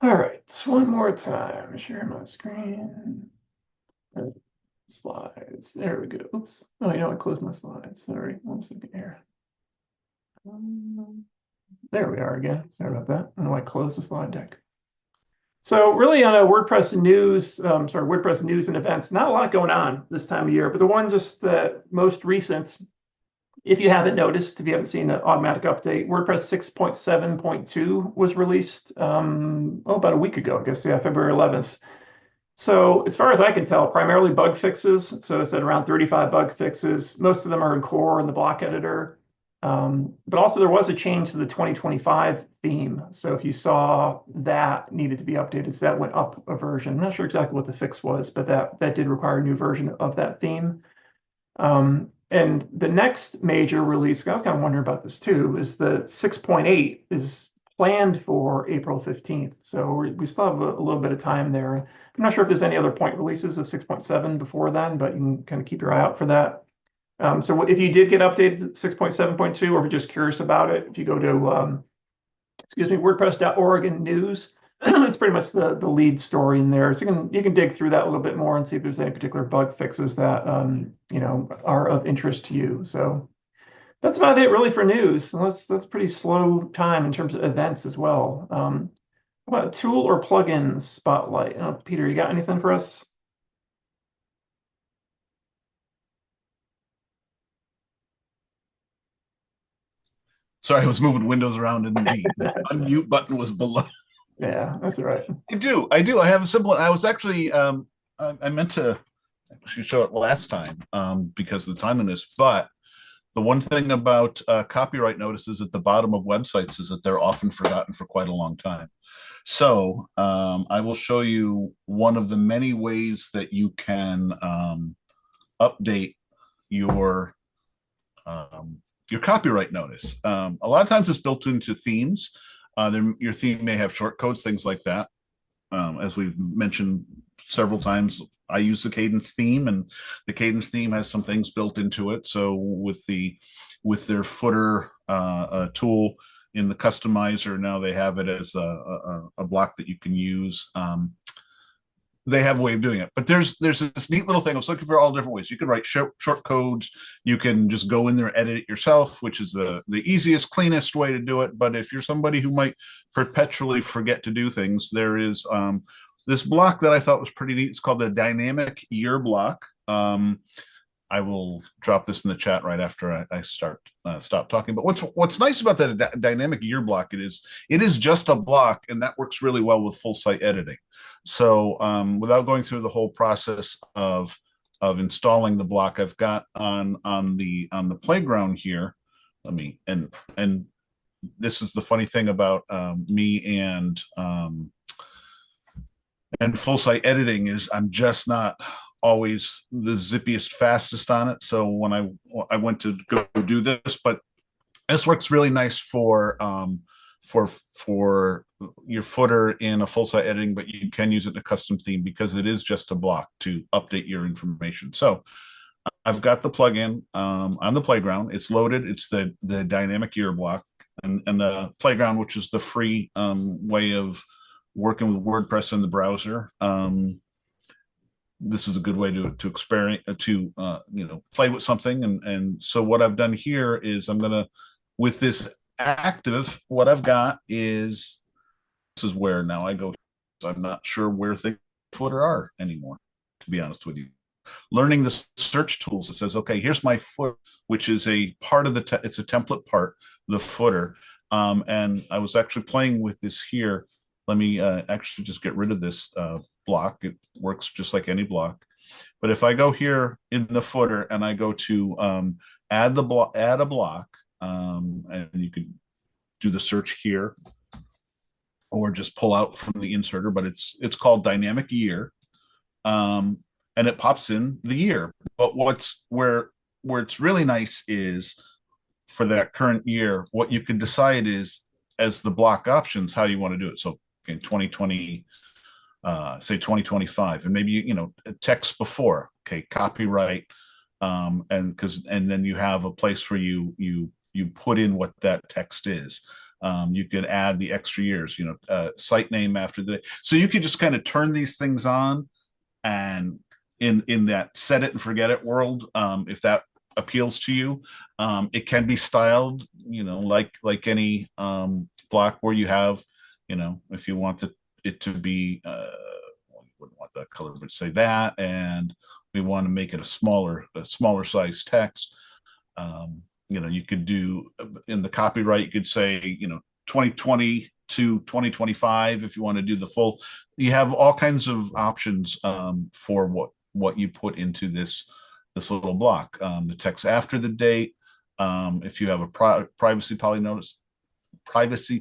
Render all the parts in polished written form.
All right, one more time. Share my screen. Slides. There we go. Oops. Oh, you know, I closed my slides. Sorry. One second here. There we are again. Sorry about that. I know I closed the slide deck. So really on a WordPress news and events, not a lot going on this time of year, but the one just most recent, if you haven't noticed, if you haven't seen an automatic update, WordPress 6.7.2 was released about a week ago, I guess, yeah, February 11th. So as far as I can tell, primarily bug fixes. So it's at around 35 bug fixes. Most of them are in core in the block editor. But also there was a change to the 2025 theme. So if you saw that needed to be updated, so that went up a version. I'm not sure exactly what the fix was, but that did require a new version of that theme. And the next major release, I was kind of wondering about this too, is the 6.8 is planned for April 15th. So we still have a little bit of time there. I'm not sure if there's any other point releases of 6.7 before then, but you can kind of keep your eye out for that. So if you did get updated to 6.7.2, or if you're just curious about it, if you go to, WordPress.org and news, it's pretty much the lead story in there. So you can dig through that a little bit more and see if there's any particular bug fixes that are of interest to you. So that's about it really for news. And that's pretty slow time in terms of events as well. How about tool or plugin spotlight? Peter, you got anything for us? Sorry, I was moving windows around and the unmute button was below. Yeah, that's all right. I do. I have a simple one. I was actually, I meant to actually show it last time because of the timeliness. But the one thing about copyright notices at the bottom of websites is that they're often forgotten for quite a long time. So I will show you one of the many ways that you can update your your copyright notice. A lot of times it's built into themes. Your theme may have short codes, things like that. As we've mentioned several times, I use the Cadence theme, and the Cadence theme has some things built into it. So with their footer tool in the customizer, now they have it as a block that you can use. They have a way of doing it, but there's this neat little thing. I was looking for all different ways. You can write short codes. You can just go in there, edit it yourself, which is the easiest, cleanest way to do it. But if you're somebody who might perpetually forget to do things, there is this block that I thought was pretty neat. It's called the dynamic year block. I will drop this in the chat right after I stop talking. But what's nice about that dynamic year block it is just a block, and that works really well with full site editing. So without going through the whole process of installing the block, I've got on the playground here. Let me and this is the funny thing about me and full site editing is I'm just not always the zippiest fastest on it. So when I went to go do this, but this works really nice for your footer in a full site editing, but you can use it in a custom theme because it is just a block to update your information. So I've got the plugin on the playground. It's loaded. It's the dynamic year block, and the playground, which is the free way of working with WordPress in the browser. This is a good way to experiment to play with something. And so what I've done here is I'm gonna, with this active, what I've got is this is where now I go. I'm not sure where things footer are anymore, to be honest with you. Learning the search tools, it says, okay, here's my foot, which is a part of it's a template part, the footer. And I was actually playing with this here. Let me actually just get rid of this block. It works just like any block. But if I go here in the footer and I go to add a block, and you can do the search here, or just pull out from the inserter. But it's called dynamic year, and it pops in the year. But where it's really nice is for that current year, what you can decide is as the block options how you want to do it. So in 2020, say 2025, and maybe text before, okay, copyright, and then you have a place where you put in what that text is. You could add the extra years, site name after the day. So you could just kind of turn these things on, and in that set it and forget it world, if that appeals to you, it can be styled, like any block where you have, if you want it to be, well, you wouldn't want that color, but say that, and we want to make it a smaller size text. You could do in the copyright, you could say, 2020 to 2025 if you want to do the full. You have all kinds of options for what you put into this little block. The text after the date. If you have a privacy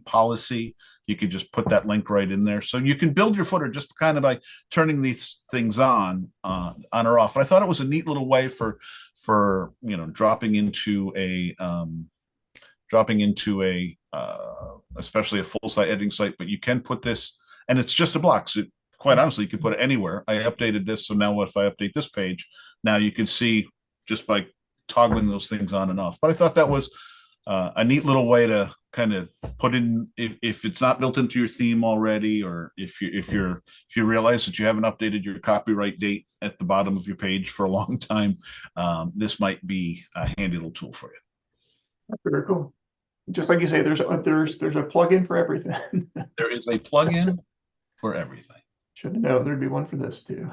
policy, you could just put that link right in there. So you can build your footer just kind of by turning these things on or off. And I thought it was a neat little way for dropping into a especially a full site editing site. But you can put this, and it's just a block. So quite honestly, you can put it anywhere. I updated this, so now if I update this page, now you can see just by toggling those things on and off. But I thought that was a neat little way to kind of put in, if it's not built into your theme already, or if you realize that you haven't updated your copyright date at the bottom of your page for a long time, this might be a handy little tool for you. That's very cool. Just like you say, there's a plugin for everything. There is a plugin for everything. Should have known there'd be one for this too.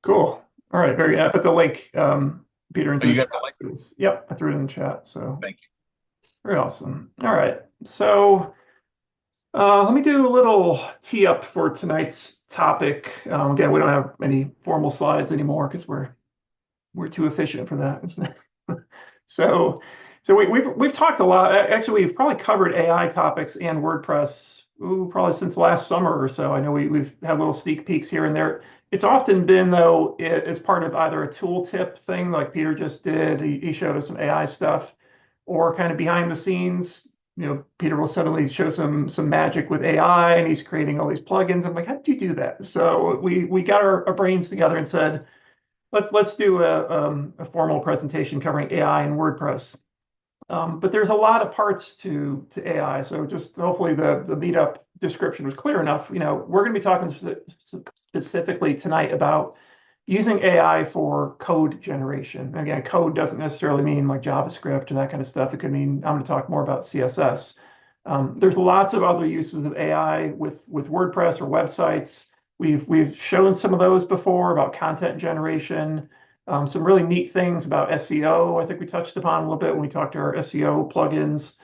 Cool. All right, very. I put the link, Peter. You got the link? Yep, I threw it in the chat. So thank you. Very awesome. All right, so let me do a little tee up for tonight's topic. Again, we don't have any formal slides anymore because we're too efficient for that. So we've talked a lot. Actually, we've probably covered AI topics and WordPress probably since last summer or so. I know we've had little sneak peeks here and there. It's often been, though, as part of either a tooltip thing like Peter just did. He showed us some AI stuff, or kind of behind the scenes. Peter will suddenly show some magic with AI, and he's creating all these plugins. I'm like, how did you do that? So we got our brains together and said, let's do a formal presentation covering AI and WordPress. But there's a lot of parts to AI. So just hopefully the Meetup description was clear enough. We're going to be talking specifically tonight about using AI for code generation. Again, code doesn't necessarily mean like JavaScript and that kind of stuff. It could mean, I'm going to talk more about CSS. There's lots of other uses of AI with WordPress or websites. We've shown some of those before about content generation. Some really neat things about SEO. I think we touched upon a little bit when we talked to our SEO plugins,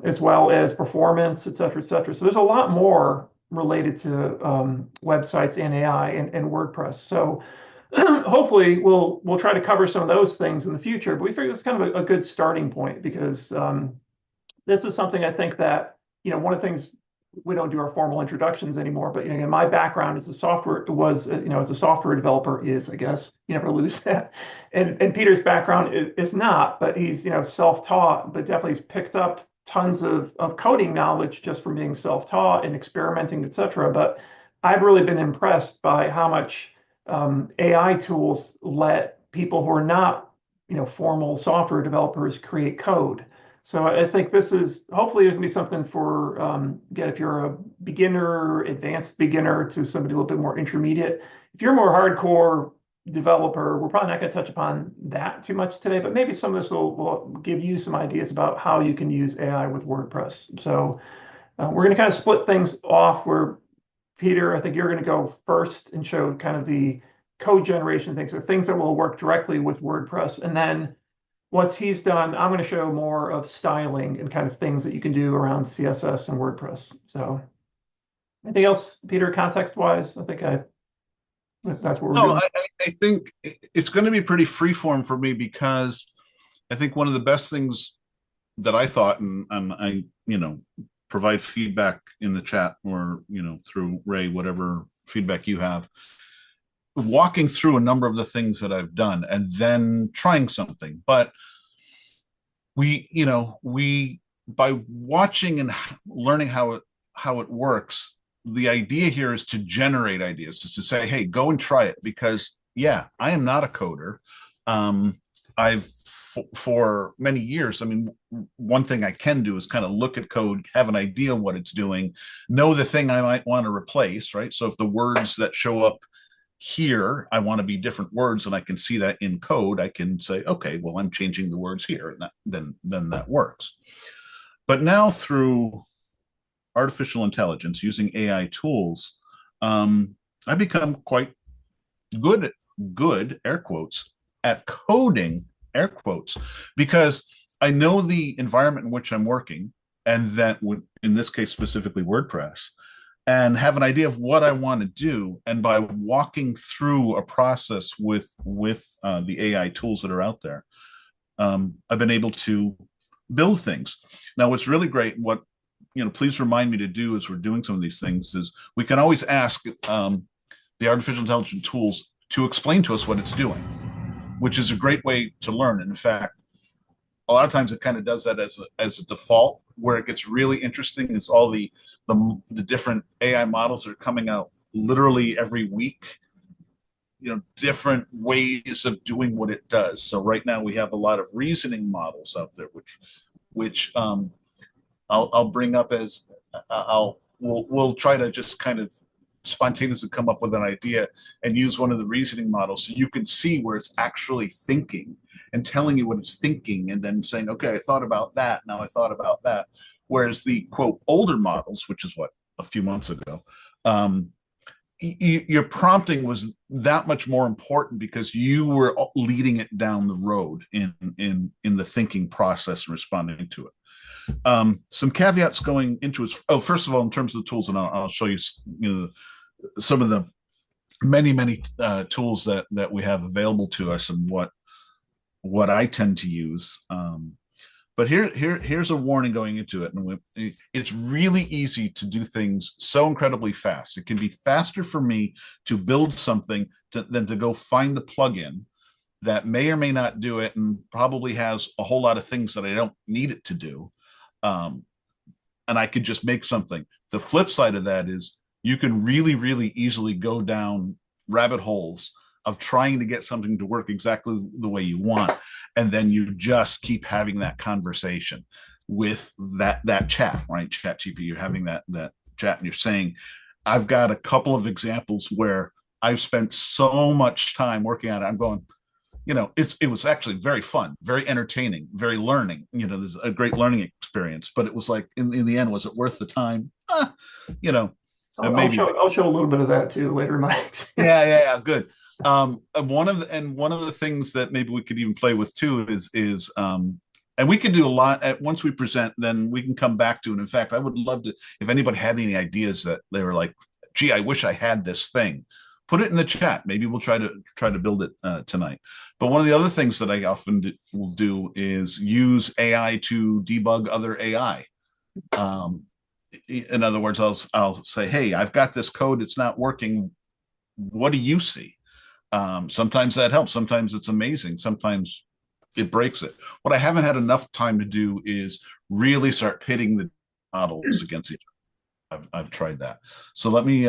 as well as performance, et cetera, et cetera. So there's a lot more related to websites and AI and WordPress. So hopefully we'll try to cover some of those things in the future. But we figure it's kind of a good starting point because this is something I think that, one of the things, we don't do our formal introductions anymore, but my background as a software as a software developer I guess you never lose that, and Peter's background is not, but he's self-taught, but definitely he's picked up tons of coding knowledge just from being self-taught and experimenting, etc. But I've really been impressed by how much AI tools let people who are not formal software developers create code. So I think this is, hopefully there's gonna be something for, again, if you're a beginner, advanced beginner to somebody a little bit more intermediate. If you're a more hardcore developer, we're probably not gonna touch upon that too much today, but maybe some of this will give you some ideas about how you can use AI with WordPress. So we're gonna kind of split things off where, Peter, I think you're gonna go first and show kind of the code generation things, so things that will work directly with WordPress. And then once he's done, I'm going to show more of styling and kind of things that you can do around CSS and WordPress. So anything else, Peter, context-wise? I think that's what we're doing. I think it's going to be pretty freeform for me, because I think one of the best things that I thought, and I, provide feedback in the chat or, through Ray, whatever feedback you have, walking through a number of the things that I've done and then trying something. But we by watching and learning how it works, the idea here is to generate ideas, is to say, hey, go and try it, because I am not a coder. I've for many years, I mean, one thing I can do is kind of look at code, have an idea what it's doing, know the thing I might want to replace, right? So if the words that show up here, I want to be different words, and I can see that in code, I can say, okay, well, I'm changing the words here, and then that works. But now through artificial intelligence, using AI tools, I become quite good air quotes at coding air quotes, because I know the environment in which I'm working, and that would, in this case specifically WordPress, and have an idea of what I want to do. And by walking through a process with the AI tools that are out there, I've been able to build things. Now, what's really great, what please remind me to do as we're doing some of these things, is we can always ask the artificial intelligence tools to explain to us what it's doing, which is a great way to learn. And in fact, a lot of times it kind of does that as a default. Where it gets really interesting is all the different AI models that are coming out literally every week. Different ways of doing what it does. So right now we have a lot of reasoning models out there, which I'll bring up as we'll try to just kind of spontaneously come up with an idea and use one of the reasoning models, so you can see where it's actually thinking and telling you what it's thinking, and then saying, okay, I thought about that, now I thought about that. Whereas the quote older models, which is what, a few months ago, your prompting was that much more important because you were leading it down the road in the thinking process and responding to it. Some caveats going into it. Oh, first of all, in terms of the tools, and I'll show you, some of the many tools that we have available to us, and what I tend to use. But here's a warning going into it. And it's really easy to do things so incredibly fast. It can be faster for me to build something than to go find the plugin that may or may not do it, and probably has a whole lot of things that I don't need it to do. And I could just make something. The flip side of that is you can really easily go down rabbit holes of trying to get something to work exactly the way you want. And then you just keep having that conversation with that chat, right? Chat GP, you're having that chat, and you're saying, I've got a couple of examples where I've spent so much time working on it. I'm going, it was actually very fun, very entertaining, very learning. There's a great learning experience, but it was like, in the end, was it worth the time? Maybe I'll show a little bit of that too later in my yeah, good. One of the things that maybe we could even play with too is and we can do a lot once we present, then we can come back to it. And in fact, I would love to, if anybody had any ideas that they were like, gee, I wish I had this thing, put it in the chat. Maybe we'll try to build it tonight. But one of the other things that I often will do is use AI to debug other AI. In other words, I'll say, hey, I've got this code, it's not working. What do you see? Sometimes that helps. Sometimes it's amazing. Sometimes it breaks it. What I haven't had enough time to do is really start pitting the models against each other. I've tried that. So let me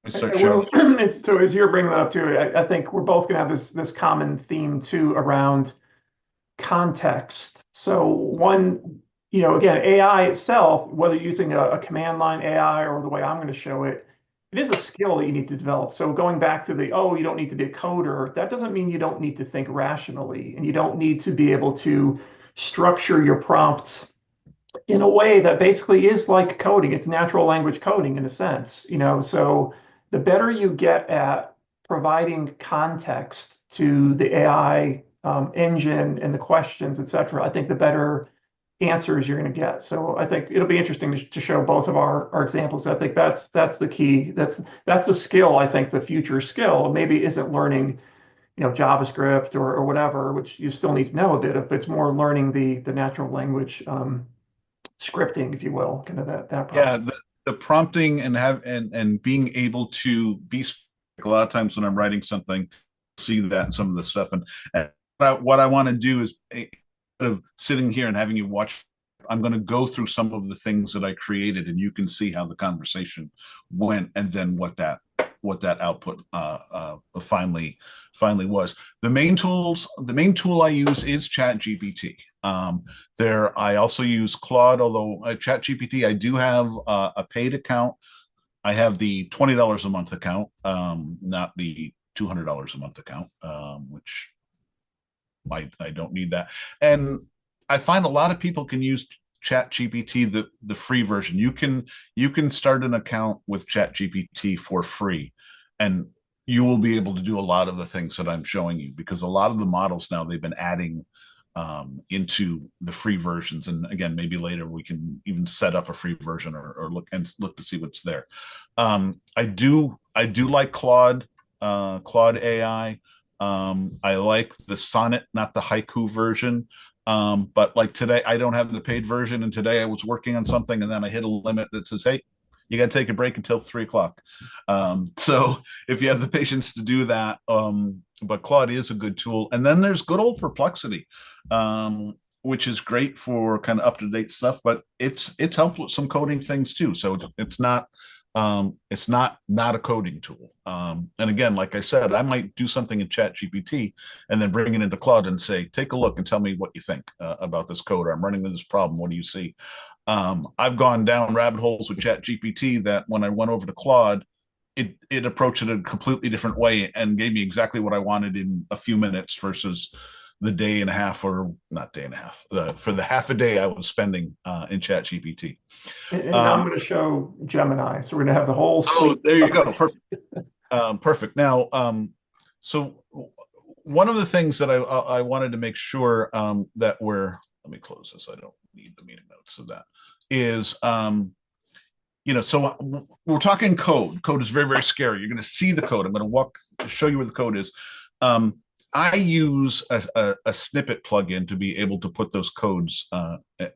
start sharing. So as you're bringing that up too, I think we're both going to have this common theme too around context. So one, again, AI itself, whether using a command line AI or the way I'm going to show it, it is a skill that you need to develop. So going back to you don't need to be a coder, that doesn't mean you don't need to think rationally, and you don't need to be able to structure your prompts in a way that basically is like coding. It's natural language coding in a sense, so the better you get at providing context to the AI engine and the questions, et cetera, I think the better answers you're going to get. So I think it'll be interesting to show both of our examples. I think that's the key. That's a skill. I think the future skill maybe isn't learning, JavaScript or whatever, which you still need to know a bit of. It's more learning the natural language scripting, if you will, kind of that process. Yeah, the prompting and being able to be, a lot of times when I'm writing something, see that in some of the stuff, and what I want to do is, of sitting here and having you watch, I'm going to go through some of the things that I created, and you can see how the conversation went, and then what that that output finally was. The main tool I use is ChatGPT. There, I also use Claude, although ChatGPT, I do have a paid account. I have the $20 a month account, not the $200 a month account, which I don't need that. And I find a lot of people can use ChatGPT, the free version. You can start an account with ChatGPT for free, and you will be able to do a lot of the things that I'm showing you, because a lot of the models now, they've been adding into the free versions. And again, maybe later we can even set up a free version, or look to see what's there. I do like Claude AI. I like the Sonnet, not the Haiku version. But like today, I don't have the paid version, and today I was working on something, and then I hit a limit that says, hey, you got to take a break until 3 o'clock. So if you have the patience to do that, but Claude is a good tool. And then there's good old Perplexity, which is great for kind of up-to-date stuff, but it's helped with some coding things too. So it's not a coding tool. And again, like I said, I might do something in ChatGPT and then bring it into Claude and say, take a look and tell me what you think about this code, or I'm running into this problem. What do you see? I've gone down rabbit holes with ChatGPT that when I went over to Claude, it approached it a completely different way and gave me exactly what I wanted in a few minutes, versus the day and a half, or not day and a half, for the half a day I was spending in ChatGPT. And now I'm going to show Gemini. So we're going to have the whole suite. Oh, there you go. Perfect. Perfect. Now, so one of the things that I wanted to make sure that let me close this. I don't need the meeting notes of that. Is so we're talking code. Code is very, very scary. You're going to see the code. I'm going to show you where the code is. I use a snippet plugin to be able to put those codes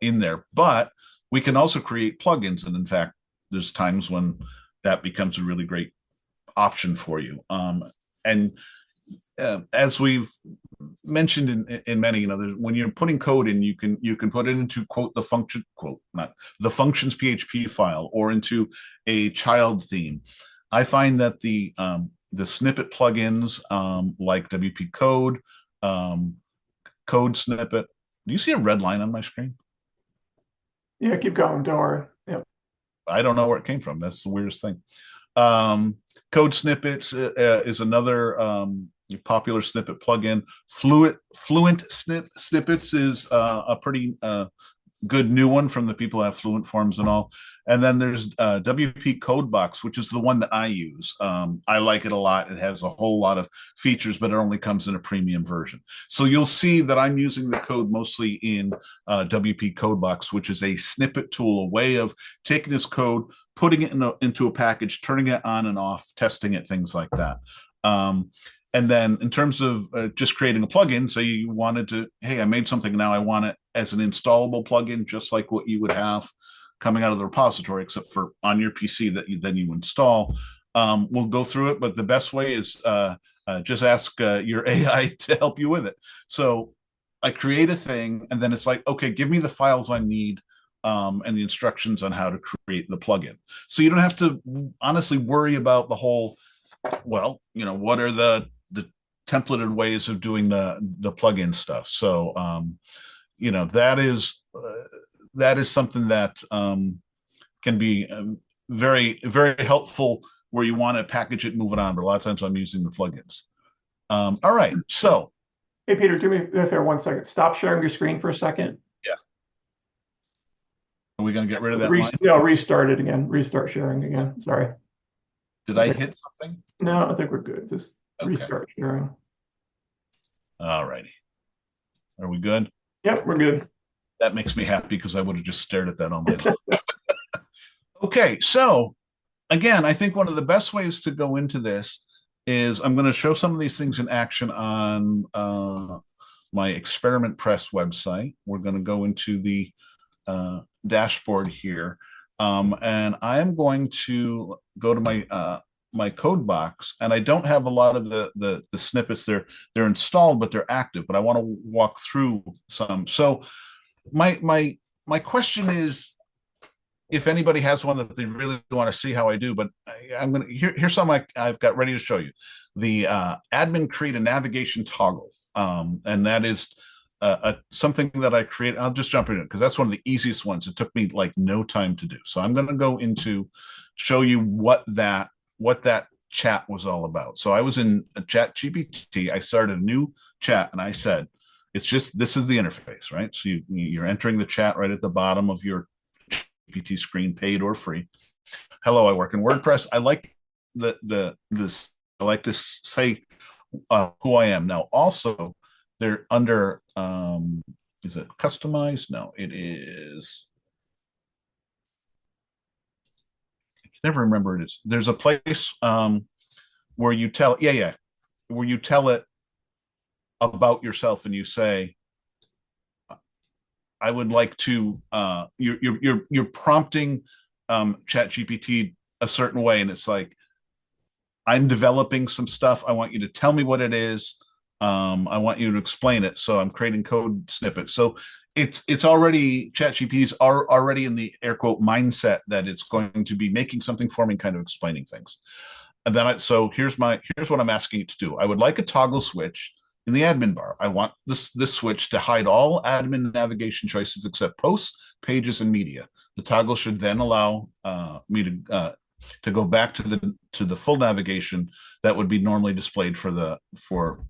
in there, but we can also create plugins. And in fact, there's times when that becomes a really great option for you. As we've mentioned in many, when you're putting code in, you can put it into not the functions PHP file, or into a child theme. I find that the snippet plugins, like WP Code, Code Snippet. Do you see a red line on my screen? Yeah, keep going. Don't worry. Yeah. I don't know where it came from. That's the weirdest thing. Code Snippets is another popular snippet plugin. Fluent Snippets is a pretty good new one from the people who have Fluent Forms and all. And then there's WP Codebox, which is the one that I use. I like it a lot. It has a whole lot of features, but it only comes in a premium version. So you'll see that I'm using the code mostly in WP Codebox, which is a snippet tool, a way of taking this code, putting it into a package, turning it on and off, testing it, things like that. And then in terms of just creating a plugin, so you wanted to, hey, I made something, now I want it as an installable plugin, just like what you would have coming out of the repository, except for on your PC that you install. We'll go through it, but the best way is just ask your AI to help you with it. So I create a thing, and then it's like, okay, give me the files I need and the instructions on how to create the plugin. So you don't have to honestly worry about the whole, well, what are the templated ways of doing the plugin stuff. So that is something that can be very, very helpful where you want to package it and move it on. But a lot of times I'm using the plugins. All right. So, hey, Peter, do me a favor 1 second. Stop sharing your screen for a second. Yeah. Are we going to get rid of that line? No, restart it again. Restart sharing again. Sorry. Did I hit something? No, I think we're good. Just restart sharing. All righty. Are we good? Yep, we're good. That makes me happy, because I would have just stared at that all night long. Okay, so again, I think one of the best ways to go into this is I'm going to show some of these things in action on my Experiment Press website. We're going to go into the dashboard here, and I am going to go to my code box, and I don't have a lot of the snippets there. They're installed, but they're active. But I want to walk through some. So my question is, if anybody has one that they really want to see how I do, but I'm gonna here's some I've got ready to show you. The admin create a navigation toggle, and that is something that I create. I'll just jump into it because that's one of the easiest ones. It took me like no time to do. So I'm going to go into show you what that chat was all about. So I was in a chat GPT. I started a new chat and I said, it's just this is the interface, right? So you're entering the chat right at the bottom of your GPT screen, paid or free. Hello, I work in WordPress. I like this. I like to say who I am. Now, also, they're under. Is it customized? No, it is. I can never remember it is. There's a place where you tell. Yeah, where you tell it about yourself and you say, I would like to you're prompting chat GPT a certain way, and it's like, I'm developing some stuff. I want you to tell me what it is. I want you to explain it. So I'm creating code snippets. So it's already ChatGPT's are already in the air quote mindset that it's going to be making something for me, kind of explaining things. And then so here's what I'm asking it to do. I would like a toggle switch in the admin bar. I want this switch to hide all admin navigation choices except posts, pages, and media. The toggle should then allow me to go back to the full navigation that would be normally displayed for the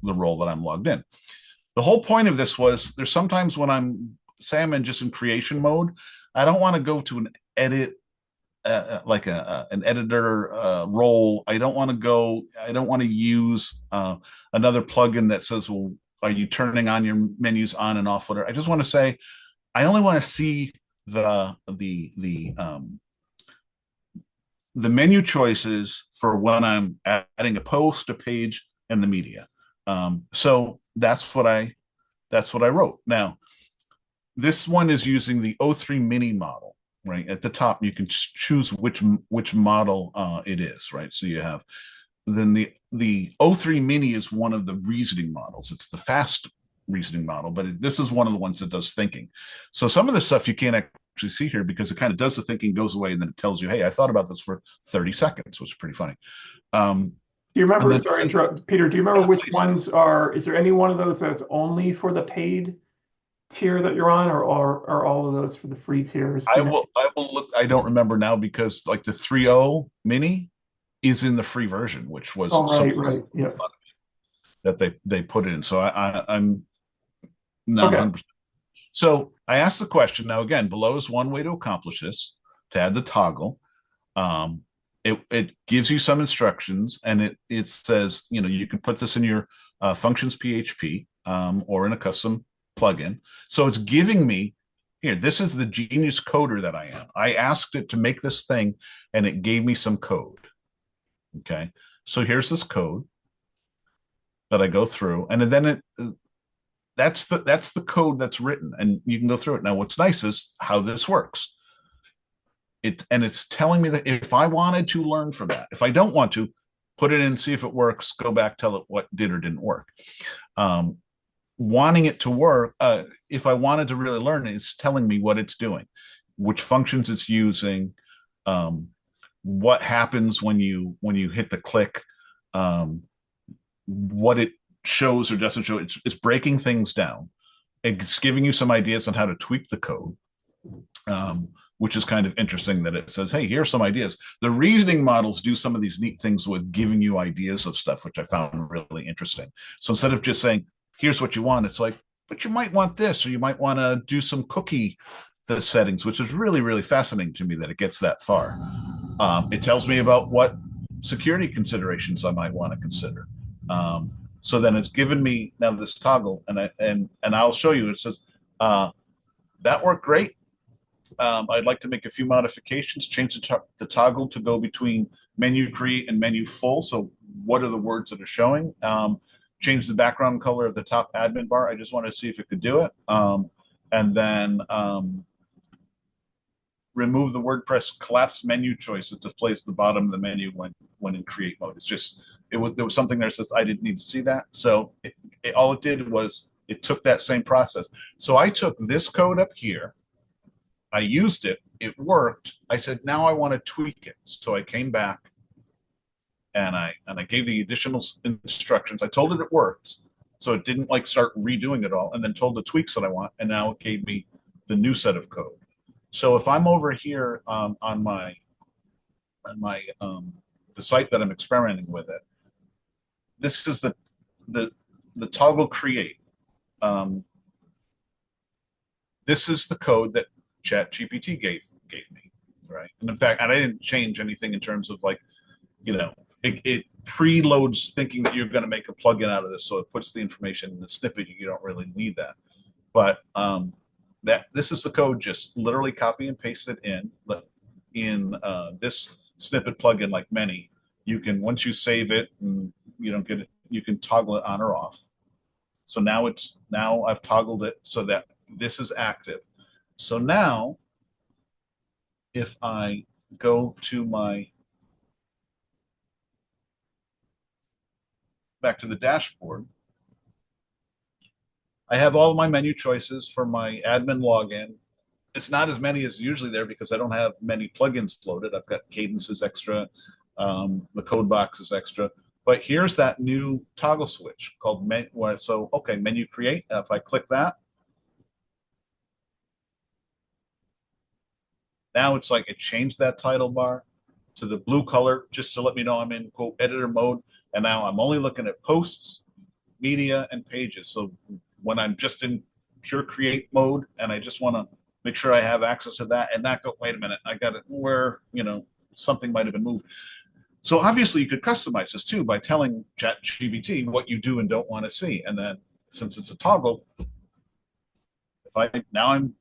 role that I'm logged in. The whole point of this was there's sometimes when I'm just in creation mode, I don't want to go to an edit like an editor role. I don't want to use another plugin that says, well, are you turning on your menus on and off? Whatever. I just want to say, I only want to see the menu choices for when I'm adding a post, a page, and the media. So that's what I wrote. Now, this one is using the O3 mini model. Right at the top, you can choose which model it is. Right, so you have then the O3 mini is one of the reasoning models. It's the fast reasoning model, but this is one of the ones that does thinking. So some of the stuff you can't actually see here because it kind of does the thinking, goes away, and then it tells you, hey, I thought about this for 30 seconds, which is pretty funny. Do you remember, sorry, Peter, do you remember which please. ones is there any one of those that's only for the paid tier that you're on, or are all of those for the free tiers? I will look. I don't remember now because like the 3.0 mini is in the free version, which was right. Yeah. that they put in. So I'm not 100%. So I asked the question. Now again, below is one way to accomplish this, to add the toggle. It gives you some instructions, and it says, you can put this in your functions PHP or in a custom plugin. So it's giving me here. This is the genius coder that I am. I asked it to make this thing, and it gave me some code. Okay, so here's this code that I go through, and then that's the code that's written, and you can go through it. Now, what's nice is how this works. It's telling me that if I wanted to learn from that, if I don't want to, put it in, see if it works, go back, tell it what did or didn't work. Wanting it to work, if I wanted to really learn it, it's telling me what it's doing, which functions it's using, what happens when you hit the click, what it shows or doesn't show. It's breaking things down. It's giving you some ideas on how to tweak the code, which is kind of interesting that it says, hey, here's some ideas. The reasoning models do some of these neat things with giving you ideas of stuff, which I found really interesting. So instead of just saying, here's what you want, it's like, but you might want this, or you might want to do some cookie settings, which is really, really fascinating to me that it gets that far. It tells me about what security considerations I might want to consider. So then it's given me now this toggle, and I'll show you. It says that worked great. I'd like to make a few modifications, change the toggle to go between menu create and menu full. So what are the words that are showing? Change the background color of the top admin bar. I just wanted to see if it could do it. And then remove the WordPress collapse menu choice that displays the bottom of the menu when in create mode. It's just, there was something there that says I didn't need to see that. So all it did was it took that same process. So I took this code up here I used it. It worked. I said, now I want to tweak it. So I came back and I gave the additional instructions. I told it worked, so it didn't like start redoing it all, and then told the tweaks that I want, and now it gave me the new set of code. So if I'm over here on my the site that I'm experimenting with it, this is the the toggle create. Um, this is the code that ChatGPT gave me, right? And in fact, and I didn't change anything in terms of like, it preloads thinking that you're going to make a plugin out of this, so it puts the information in the snippet. You don't really need that, but this is the code. Just literally copy and paste it in this snippet plugin. Like many, you can, once you save it and you don't get it, you can toggle it on or off. So now I've toggled it so that this is active. So now if I go to back to the dashboard, I have all of my menu choices for my admin login. It's not as many as usually there because I don't have many plugins loaded. I've got Cadence is extra, the code box is extra. But here's that new toggle switch called menu create. If I click that, now it's like it changed that title bar to the blue color just to let me know I'm in quote editor mode. And now I'm only looking at posts, media, and pages. So when I'm just in pure create mode and I just want to make sure I have access to that and not go, wait a minute, I got it where, something might have been moved. So obviously you could customize this too by telling ChatGPT what you do and don't want to see. And then since it's a toggle, now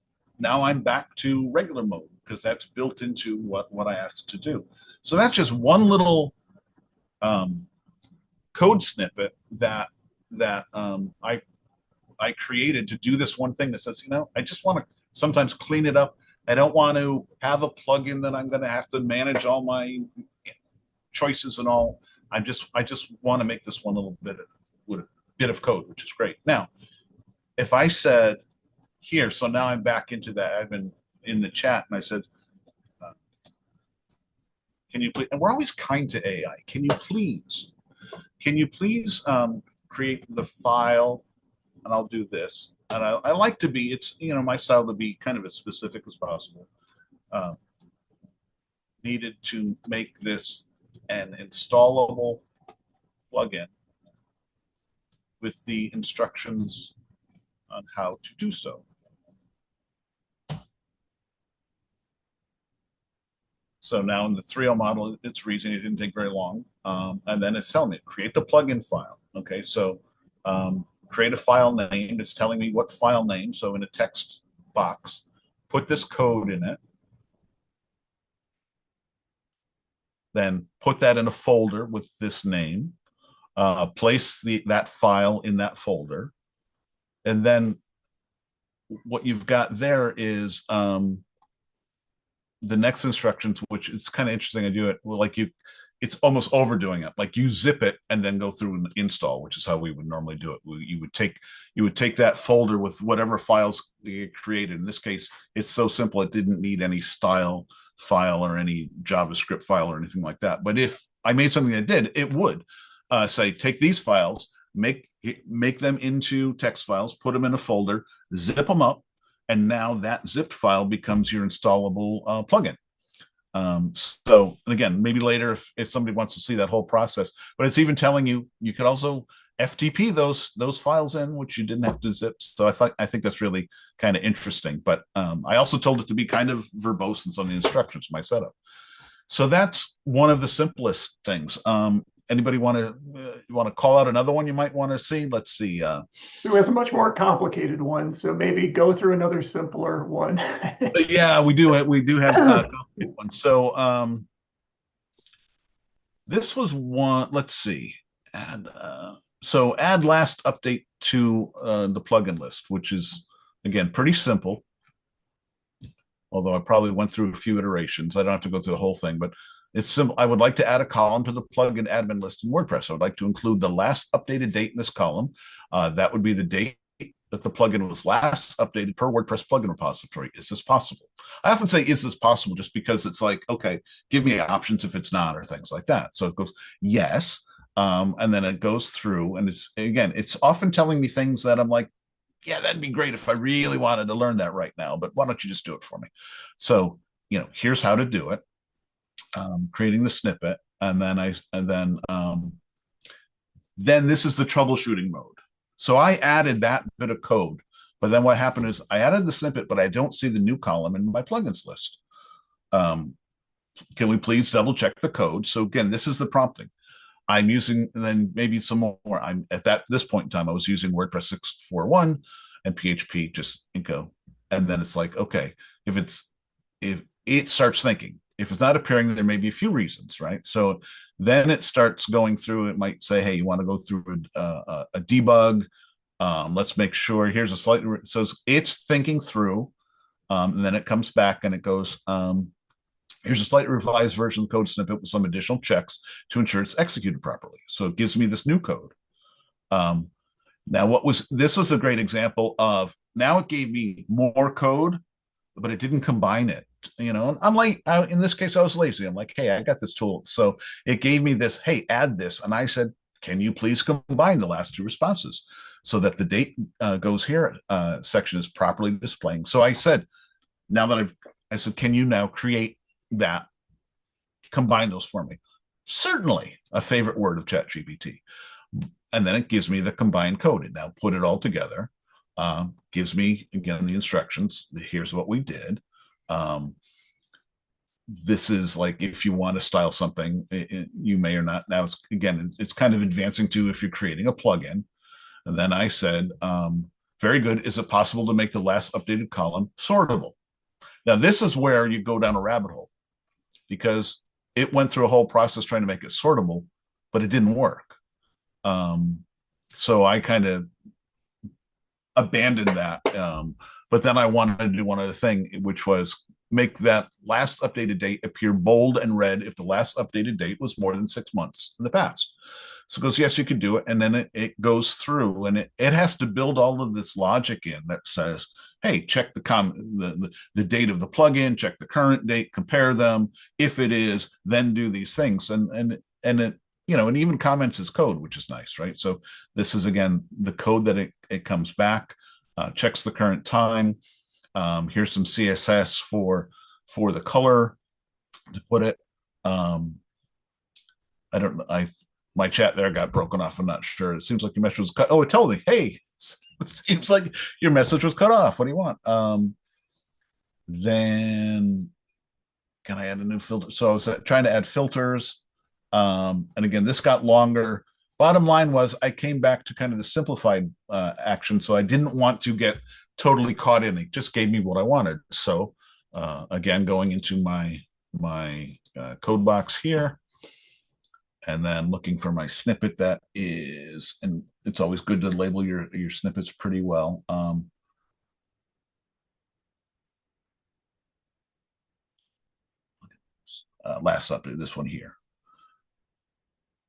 I'm back to regular mode because that's built into what I asked to do. So that's just one little code snippet that I created to do this one thing that says, I just want to sometimes clean it up. I don't want to have a plugin that I'm going to have to manage all my choices and all. I just want to make this one little bit of code, which is great. Now, if I said here, so now I'm back into that. I've been in the chat and I said, can you please, and we're always kind to AI. Can you please create the file? And I'll do this. And I like to be, it's, my style to be kind of as specific as possible. Needed to make this an installable plugin with the instructions on how to do so. So now in the 3.0 model, it's reason it didn't take very long. And then it's telling me, create the plugin file. Okay, so create a file name. It's telling me what file name. So in a text box, put this code in it. Then put that in a folder with this name. Place that file in that folder. And then what you've got there is the next instructions, which is kind of interesting. I do it like it's almost overdoing it. Like you zip it and then go through and install, which is how we would normally do it. You would take that folder with whatever files you created. In this case, it's so simple it didn't need any style file or any JavaScript file or anything like that. But if I made something that did, it would say take these files, make them into text files, put them in a folder, zip them up, and now that zipped file becomes your installable plugin. So, and again, maybe later if somebody wants to see that whole process, but it's even telling you could also FTP those files in, which you didn't have to zip. So I think that's really kind of interesting. But I also told it to be kind of verbose in some of the instructions, my setup. So that's one of the simplest things. Anybody want to call out another one you might want to see? Let's see. There was a much more complicated one, so maybe go through another simpler one. Yeah, we do have complicated ones. So this was one. Let's see. So add last update to the plugin list, which is again pretty simple. Although I probably went through a few iterations. I don't have to go through the whole thing, but it's simple. I would like to add a column to the plugin admin list in WordPress. I would like to include the last updated date in this column. That would be the date that the plugin was last updated per WordPress plugin repository. Is this possible? I often say, is this possible? Just because it's like, okay, give me options if it's not, or things like that. So it goes, yes. And then it goes through, and it's often telling me things that I'm like, yeah, that'd be great if I really wanted to learn that right now, but why don't you just do it for me? So, here's how to do it. Creating the snippet, and then this is the troubleshooting mode. So I added that bit of code, but then what happened is I added the snippet, but I don't see the new column in my plugins list. Can we please double check the code? So again, this is the prompting. I'm using, and then maybe some more. I'm at this point in time, I was using WordPress 6.4.1 and PHP just go. And then it's like, okay, if it starts thinking, if it's not appearing, there may be a few reasons, right? So then it starts going through. It might say, hey, you want to go through a debug. Let's make sure. Here's a slightly, so it's thinking through, and then it comes back and it goes, here's a slightly revised version of the code snippet with some additional checks to ensure it's executed properly. So it gives me this new code. Now, this was a great example of, now it gave me more code, but it didn't combine it. I'm like, in this case, I was lazy. I'm like, hey, I got this tool. So it gave me this, hey, add this. And I said, can you please combine the last two responses so that the date goes here section is properly displaying. So I said, I said, can you now create that, combine those for me? Certainly, a favorite word of ChatGPT. And then it gives me the combined code. And now put it all together. Gives me, again, the instructions. Here's what we did. This is like, if you want to style something, you may or not. Now it's kind of advancing to if you're creating a plugin. And then I said, very good. Is it possible to make the last updated column sortable? Now this is where you go down a rabbit hole, because it went through a whole process trying to make it sortable, but it didn't work. So I kind of abandoned that. But then I wanted to do one other thing, which was make that last updated date appear bold and red if the last updated date was more than 6 months in the past. So it goes, yes, you can do it. And then it goes through, and it has to build all of this logic in that says, hey, check the date of the plugin, check the current date, compare them. If it is, then do these things. And it, and even comments as code, which is nice, right? So this is, again, the code that it comes back, checks the current time. Here's some CSS for the color to put it. I don't know. My chat there got broken off. I'm not sure. It seems like your message was cut. Oh, it told me, hey, it seems like your message was cut off. What do you want? Then can I add a new filter? So I was trying to add filters. And again, this got longer. Bottom line was I came back to kind of the simplified action. So I didn't want to get totally caught in. It just gave me what I wanted. So again, going into my code box here, and then looking for my snippet that is, and it's always good to label your snippets pretty well. Last update, this one here.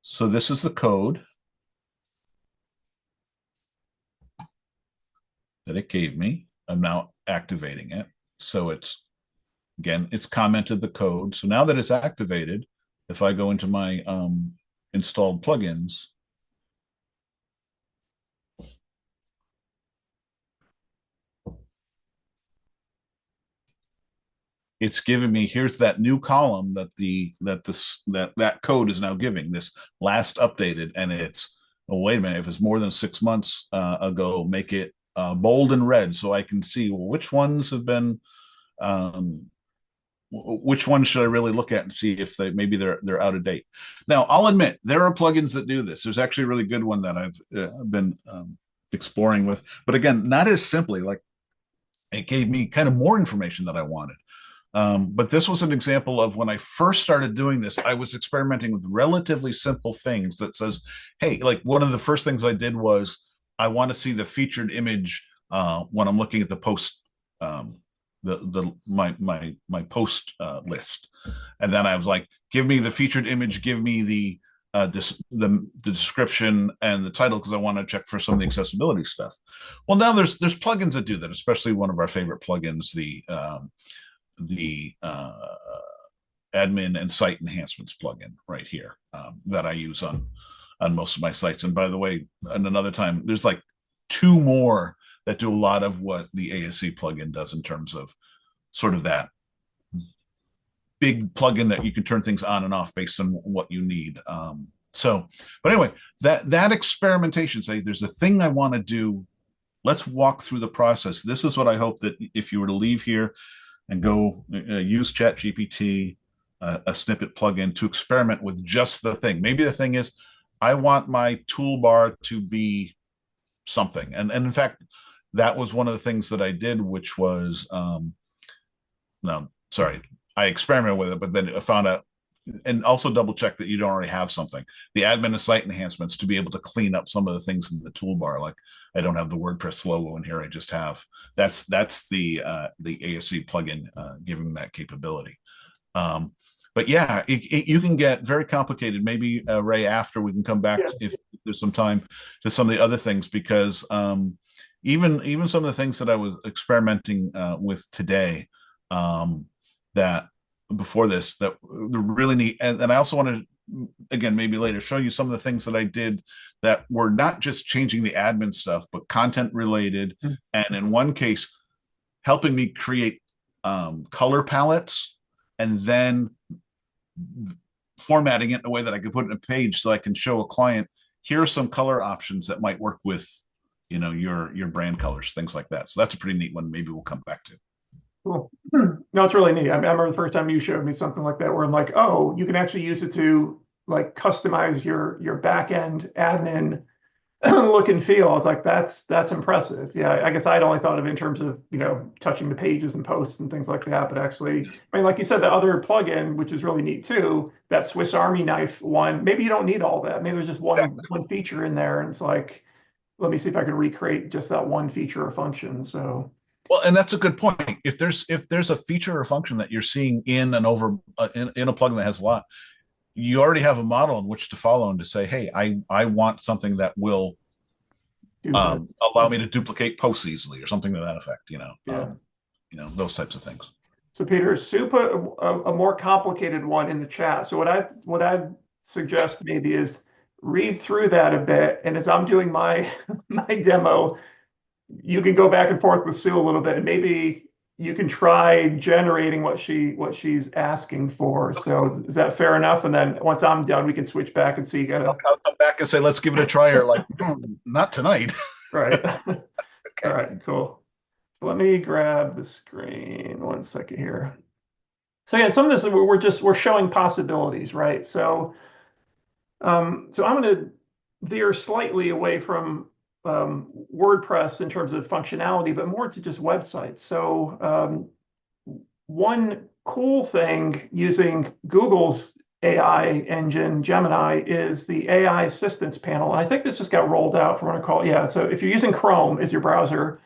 So this is the code that it gave me. I'm now activating it. So it's commented the code. So now that it's activated, if I go into my installed plugins, it's giving me, here's that new column that code is now giving, this last updated, and it's, oh, wait a minute, if it's more than 6 months ago, make it bold and red so I can see, well, which ones have been, which ones should I really look at and see if maybe they're out of date. Now, I'll admit there are plugins that do this. There's actually a really good one that I've been exploring with, but again, not as simply. Like, it gave me kind of more information that I wanted. But this was an example of when I first started doing this, I was experimenting with relatively simple things that says, hey, like one of the first things I did was I want to see the featured image when I'm looking at the post, my post list. And then I was like, give me the featured image, give me the the description and the title because I want to check for some of the accessibility stuff. Well, now there's plugins that do that, especially one of our favorite plugins, the admin and site enhancements plugin right here that I use on most of my sites. And by the way, and another time, there's like two more that do a lot of what the ASC plugin does in terms of sort of that big plugin that you can turn things on and off based on what you need. But anyway, that experimentation, say there's a thing I want to do. Let's walk through the process. This is what I hope that if you were to leave here and go use ChatGPT, a snippet plugin to experiment with just the thing. Maybe the thing is, I want my toolbar to be something. And in fact, that was one of the things that I did, which was, no, sorry, I experimented with it, but then I found out and also double check that you don't already have something. The admin and site enhancements to be able to clean up some of the things in the toolbar. Like I don't have the WordPress logo in here. I just have, that's the ASC plugin giving that capability. But yeah, you can get very complicated. Maybe Ray, after we can come back if there's some time to some of the other things, because even some of the things that I was experimenting with today, that before this, that they're really neat. And I also want to, again, maybe later show you some of the things that I did that were not just changing the admin stuff, but content related. Mm-hmm. And in one case, helping me create color palettes and then formatting it in a way that I could put it in a page so I can show a client, here are some color options that might work with, you know, your brand colors, things like that. So that's a pretty neat one. Maybe we'll come back to. Cool. No, it's really neat. I remember the first time you showed me something like that, where I'm like, oh, you can actually use it to like customize your back end admin look and feel. I was like, that's impressive. Yeah, I guess I'd only thought of it in terms of, you know, touching the pages and posts and things like that. But actually, I mean, like you said, the other plugin, which is really neat too, that Swiss Army knife one, maybe you don't need all that. Maybe there's just one feature in there, and it's like, let me see if I can recreate just that one feature or function. So. Well, and that's a good point. If there's a feature or function that you're seeing in a plugin that has a lot, you already have a model in which to follow and to say, hey, I want something that will allow me to duplicate posts easily or something to that effect. You know, those types of things. So Peter, Sue put a more complicated one in the chat. So what I'd suggest maybe is read through that a bit, and as I'm doing my demo, you can go back and forth with Sue a little bit, and maybe you can try generating what she's asking for. So is that fair enough? And then once I'm done, we can switch back and see. I'll come back and say, let's give it a try. Or like, not tonight. Right. Okay. All right. Cool. So let me grab the screen. 1 second here. So yeah, some of this we're showing possibilities, right? So I'm going to veer slightly away from WordPress in terms of functionality, but more to just websites. So one cool thing using Google's AI engine, Gemini, is the AI assistance panel. And I think this just got rolled out from what I call it. Yeah, so if you're using Chrome as your browser,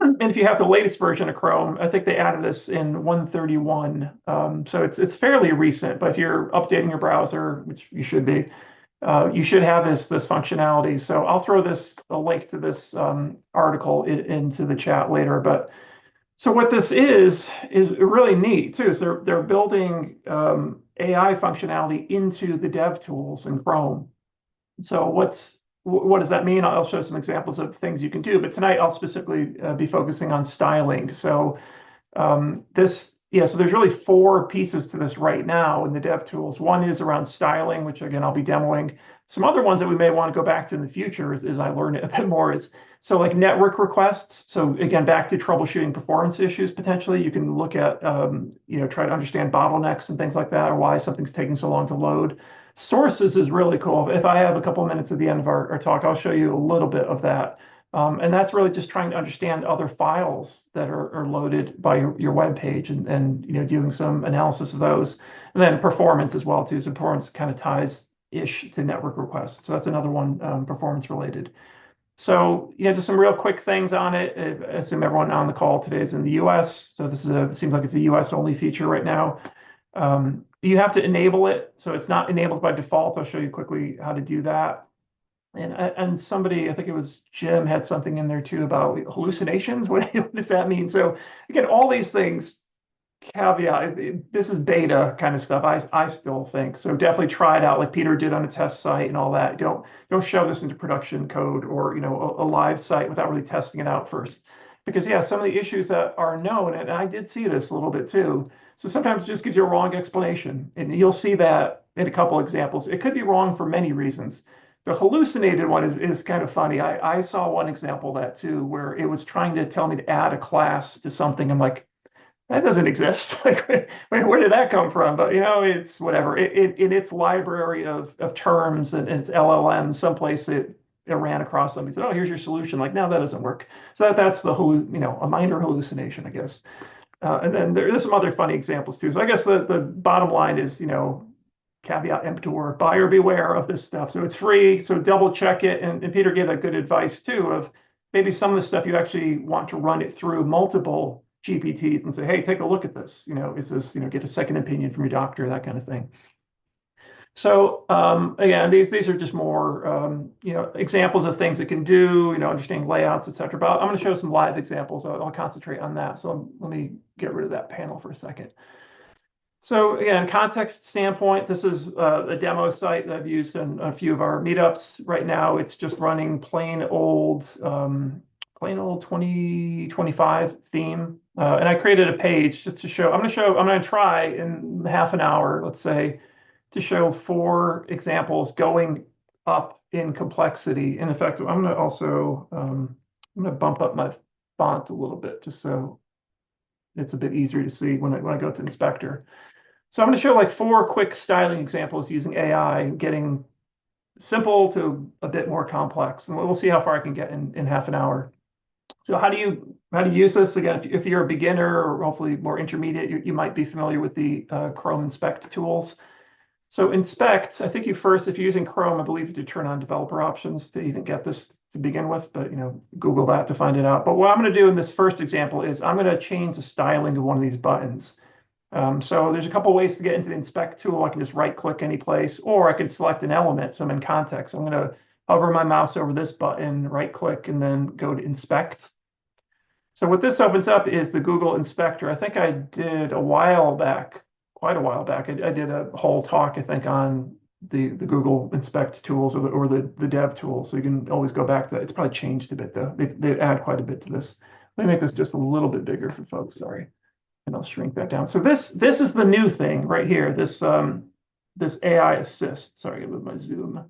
and if you have the latest version of Chrome, I think they added this in 131. So it's fairly recent, but if you're updating your browser, which you should be, you should have this functionality. So I'll throw a link to this article into the chat later. But so what this is really neat too. So they're building AI functionality into the dev tools in Chrome. So what does that mean? I'll show some examples of things you can do. But tonight I'll specifically be focusing on styling. So so there's really 4 pieces to this right now in the dev tools. One is around styling, which again, I'll be demoing. Some other ones that we may want to go back to in the future as I learn it a bit more is, so like network requests. So again, back to troubleshooting performance issues, potentially, you can look at, try to understand bottlenecks and things like that, or why something's taking so long to load. Sources is really cool. If I have a couple of minutes at the end of our talk, I'll show you a little bit of that. And that's really just trying to understand other files that are loaded by your web page and doing some analysis of those. And then performance as well too. So performance kind of ties-ish to network requests. So that's another one, performance related. So just some real quick things on it. I assume everyone on the call today is in the US. So this seems like it's a US only feature right now. you have to enable it. So it's not enabled by default. I'll show you quickly how to do that. And somebody, I think it was Jim, had something in there too about hallucinations. What does that mean? So again, all these things, caveat, this is beta kind of stuff. I still think so. Definitely try it out like Peter did on a test site and all that. Don't shove this into production code or a live site without really testing it out first. Because yeah, some of the issues that are known, and I did see this a little bit too. So sometimes it just gives you a wrong explanation, and you'll see that in a couple examples. It could be wrong for many reasons. The hallucinated one is kind of funny. I saw one example of that too, where it was trying to tell me to add a class to something. I'm like, that doesn't exist. Like, where did that come from? But it's whatever. In its library of terms and its LLM, someplace it ran across something. Said, "Oh, here's your solution." Like, no, that doesn't work. So that's a minor hallucination, I guess. And then there's some other funny examples too. So I guess the bottom line is, caveat emptor, buyer beware of this stuff. So it's free. So double check it. And Peter gave a good advice too of maybe some of the stuff you actually want to run it through multiple GPTs and say, hey, take a look at this. Is this, get a second opinion from your doctor, that kind of thing. So again, these are just more examples of things it can do, understanding layouts, etc. But I'm going to show some live examples. I'll concentrate on that. So let me get rid of that panel for a second. So again, context standpoint, this is a demo site that I've used in a few of our meetups. Right now, it's just running plain old 2025 theme. And I created a page just to show. I'm going to try in half an hour, let's say, to show 4 examples going up in complexity. And in fact, I'm going to also I'm going to bump up my font a little bit just so it's a bit easier to see when I go to Inspector. So I'm going to show like 4 quick styling examples using AI, getting simple to a bit more complex, and we'll see how far I can get in half an hour. So how do you use this? Again, if you're a beginner or hopefully more intermediate, you might be familiar with the Chrome Inspect tools. So Inspect, I think if you're using Chrome, I believe you have to turn on developer options to even get this to begin with, but Google that to find it out. But what I'm going to do in this first example is I'm going to change the styling of one of these buttons. So there's a couple ways to get into the Inspect tool. I can just right click any place, or I can select an element. So I'm in context. I'm going to hover my mouse over this button, right click, and then go to Inspect. So what this opens up is the Google Inspector. I think I did a while back, quite a while back. I did a whole talk, I think, on the Google Inspect tools or the dev tools. So you can always go back to that. It's probably changed a bit though. They add quite a bit to this. Let me make this just a little bit bigger for folks. Sorry. And I'll shrink that down. So this is the new thing right here. This AI Assist. Sorry, with my Zoom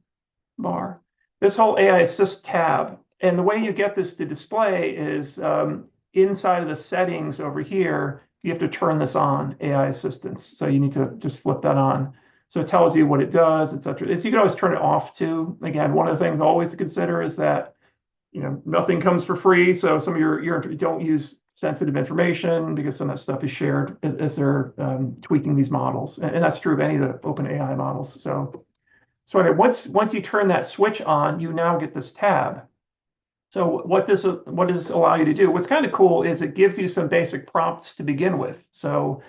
bar. This whole AI Assist tab. And the way you get this to display is inside of the settings over here. You have to turn this on, AI Assistance. So you need to just flip that on. So it tells you what it does, etc. You can always turn it off too. Again, one of the things always to consider is that nothing comes for free. So some of your don't use sensitive information because some of that stuff is shared as they're tweaking these models, and that's true of any of the open AI models. So anyway, once you turn that switch on, you now get this tab. So what does this allow you to do? What's kind of cool is it gives you some basic prompts to begin with. So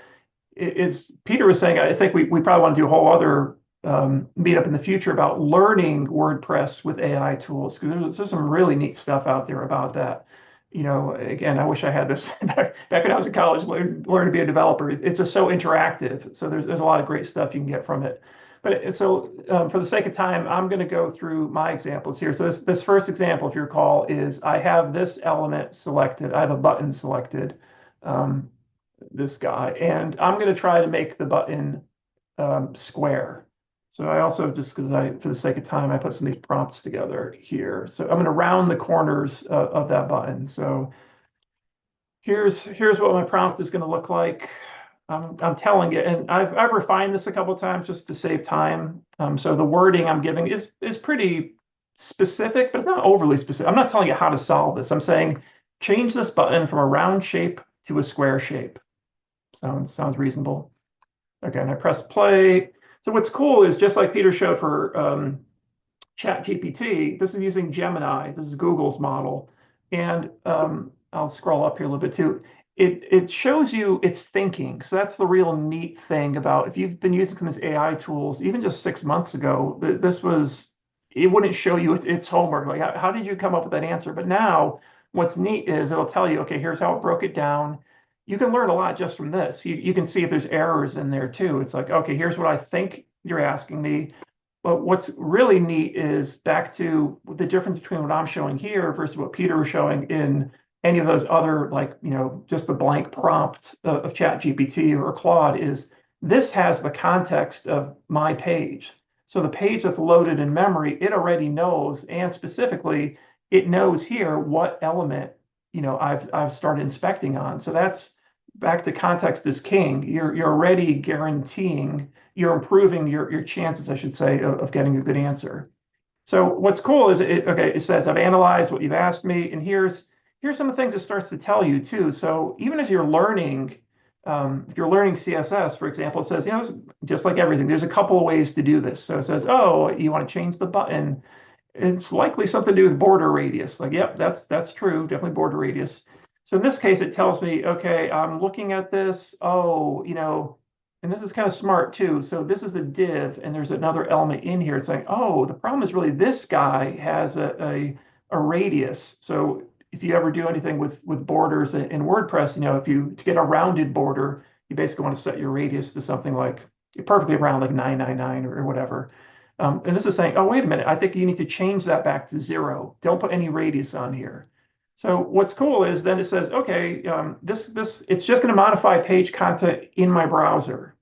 as Peter was saying, I think we probably want to do a whole other meetup in the future about learning WordPress with AI tools, because there's some really neat stuff out there about that. Again, I wish I had this back when I was in college, learn to be a developer. It's just so interactive. So there's a lot of great stuff you can get from it. But so for the sake of time, I'm going to go through my examples here. So this first example, if you recall, is I have this element selected. I have a button selected, this guy, and I'm going to try to make the button square. So I also, just because for the sake of time, I put some of these prompts together here. So I'm going to round the corners of that button. So here's what my prompt is going to look like. I'm telling it, and I've refined this a couple of times just to save time. So the wording I'm giving is pretty specific, but it's not overly specific. I'm not telling you how to solve this. I'm saying change this button from a round shape to a square shape. Sounds reasonable. Again, I press play. So what's cool is, just like Peter showed for ChatGPT, this is using Gemini. This is Google's model. And I'll scroll up here a little bit too. it shows you it's thinking. So that's the real neat thing about if you've been using some of these AI tools, even just 6 months ago, this was it wouldn't show you its homework. Like how did you come up with that answer? But now what's neat is it'll tell you, okay, here's how it broke it down. You can learn a lot just from this. You can see if there's errors in there too. It's like, okay, here's what I think you're asking me. But what's really neat is back to the difference between what I'm showing here versus what Peter was showing in any of those other, like, just the blank prompt of ChatGPT or Claude is this has the context of my page. So the page that's loaded in memory, it already knows, and specifically, it knows here what element, I've started inspecting on. So that's back to context is king. You're already guaranteeing, you're improving your chances, I should say, of getting a good answer. So what's cool is it says I've analyzed what you've asked me, and here's some of the things it starts to tell you too. So even if you're learning, if you're learning CSS, for example, it says, just like everything, there's a couple of ways to do this. So it says, oh, you want to change the button. It's likely something to do with border radius. Like, yep, that's true, definitely border radius. So in this case, it tells me, okay, I'm looking at this. Oh, and this is kind of smart too. So this is a div, and there's another element in here. It's like, oh, the problem is really this guy has a radius. So if you ever do anything with borders in WordPress, if to get a rounded border, you basically want to set your radius to something like perfectly round, like 999 or whatever. And this is saying, oh, wait a minute, I think you need to change that back to 0. Don't put any radius on here. So what's cool is then it says, okay, this it's just going to modify page content in my browser.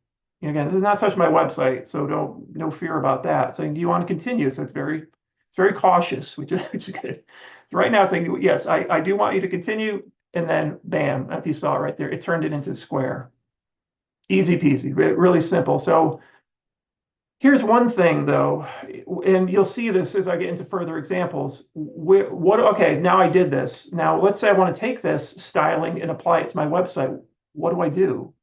Again, this is not touch my website, so no fear about that. Saying, do you want to continue? So it's very cautious, which is good. So right now it's saying, yes, I do want you to continue, and then bam, if you saw it right there, it turned it into square. Easy peasy, really simple. So here's one thing though, and you'll see this as I get into further examples. Okay, now I did this. Now let's say I want to take this styling and apply it to my website. What do I do?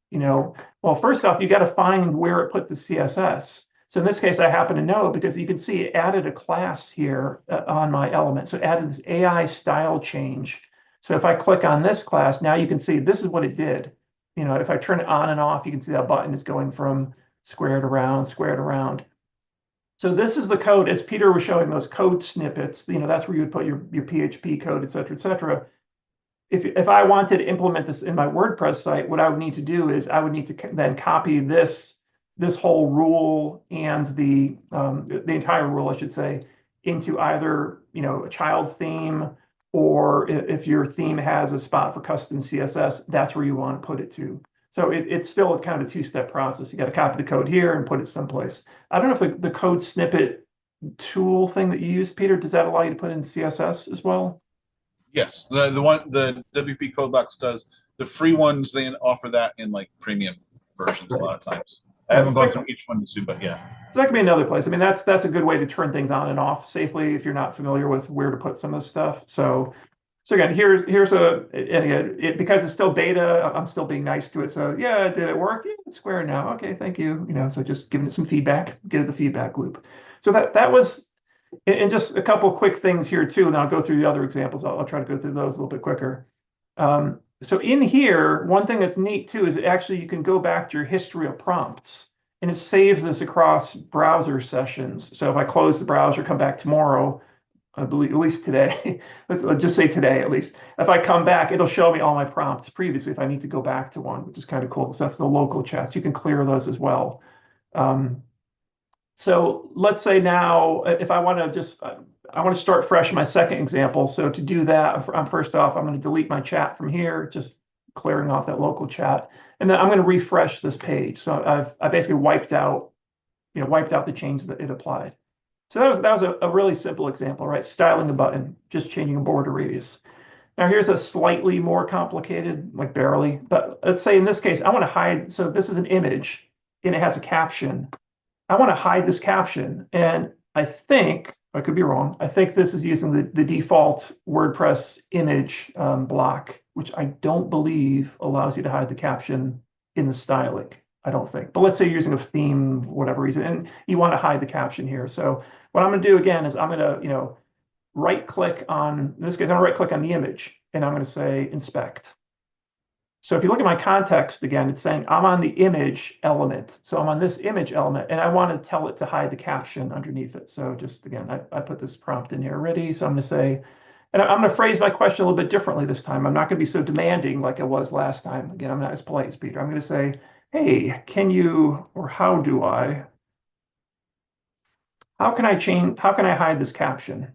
Well, first off, you got to find where it put the CSS. So in this case, I happen to know because you can see it added a class here on my element. So it added this AI style change. So if I click on this class, now you can see this is what it did. If I turn it on and off, you can see that button is going from squared around, squared around. So this is the code, as Peter was showing those code snippets, that's where you would put your PHP code, et cetera, et cetera. If I wanted to implement this in my WordPress site, what I would need to do is I would need to then copy this whole rule and the entire rule, I should say, into either a child theme, or if your theme has a spot for custom CSS, that's where you want to put it to. So it's still kind of a two-step process. You got to copy the code here and put it someplace. I don't know if the code snippet tool thing that you use, Peter, does that allow you to put in CSS as well? Yes, the WP Codebox does. The free ones, they offer that in like premium versions a lot of times. I haven't gone through each one to see, but yeah. So that could be another place. I mean, that's a good way to turn things on and off safely if you're not familiar with where to put some of this stuff. So again, here's and again, because it's still beta, I'm still being nice to it. So yeah, did it work? Yeah, it's square now. Okay, thank you. So just giving it some feedback, get it the feedback loop. So that was, and just a couple quick things here too, and I'll go through the other examples. I'll try to go through those a little bit quicker. So in here, one thing that's neat too is actually you can go back to your history of prompts, and it saves this across browser sessions. So if I close the browser, come back tomorrow, I believe, at least today, let's just say today at least. If I come back, it'll show me all my prompts previously if I need to go back to one, which is kind of cool. So that's the local chats. You can clear those as well. So let's say now, if I want to start fresh in my second example. So to do that, first off, I'm going to delete my chat from here, just clearing off that local chat. And then I'm going to refresh this page. So I basically wiped out the changes that it applied. So that was a really simple example, right? Styling a button, just changing a border radius. Now here's a slightly more complicated, like barely, but let's say in this case, I want to hide. So this is an image and it has a caption. I want to hide this caption. And I think, I could be wrong, I think this is using the default WordPress image block, which I don't believe allows you to hide the caption in the styling. I don't think. But let's say you're using a theme, whatever reason, and you want to hide the caption here. So what I'm going to do again is I'm going to, right click on, in this case, I'm going to right click on the image and I'm going to say inspect. So if you look at my context again, it's saying I'm on the image element. So I'm on this image element, and I want to tell it to hide the caption underneath it. So just again, I put this prompt in here already. So I'm going to say, and I'm going to phrase my question a little bit differently this time. I'm not going to be so demanding like I was last time. Again, I'm not as polite as Peter. I'm going to say, hey, can you, or how do I, how can I change, how can I hide this caption?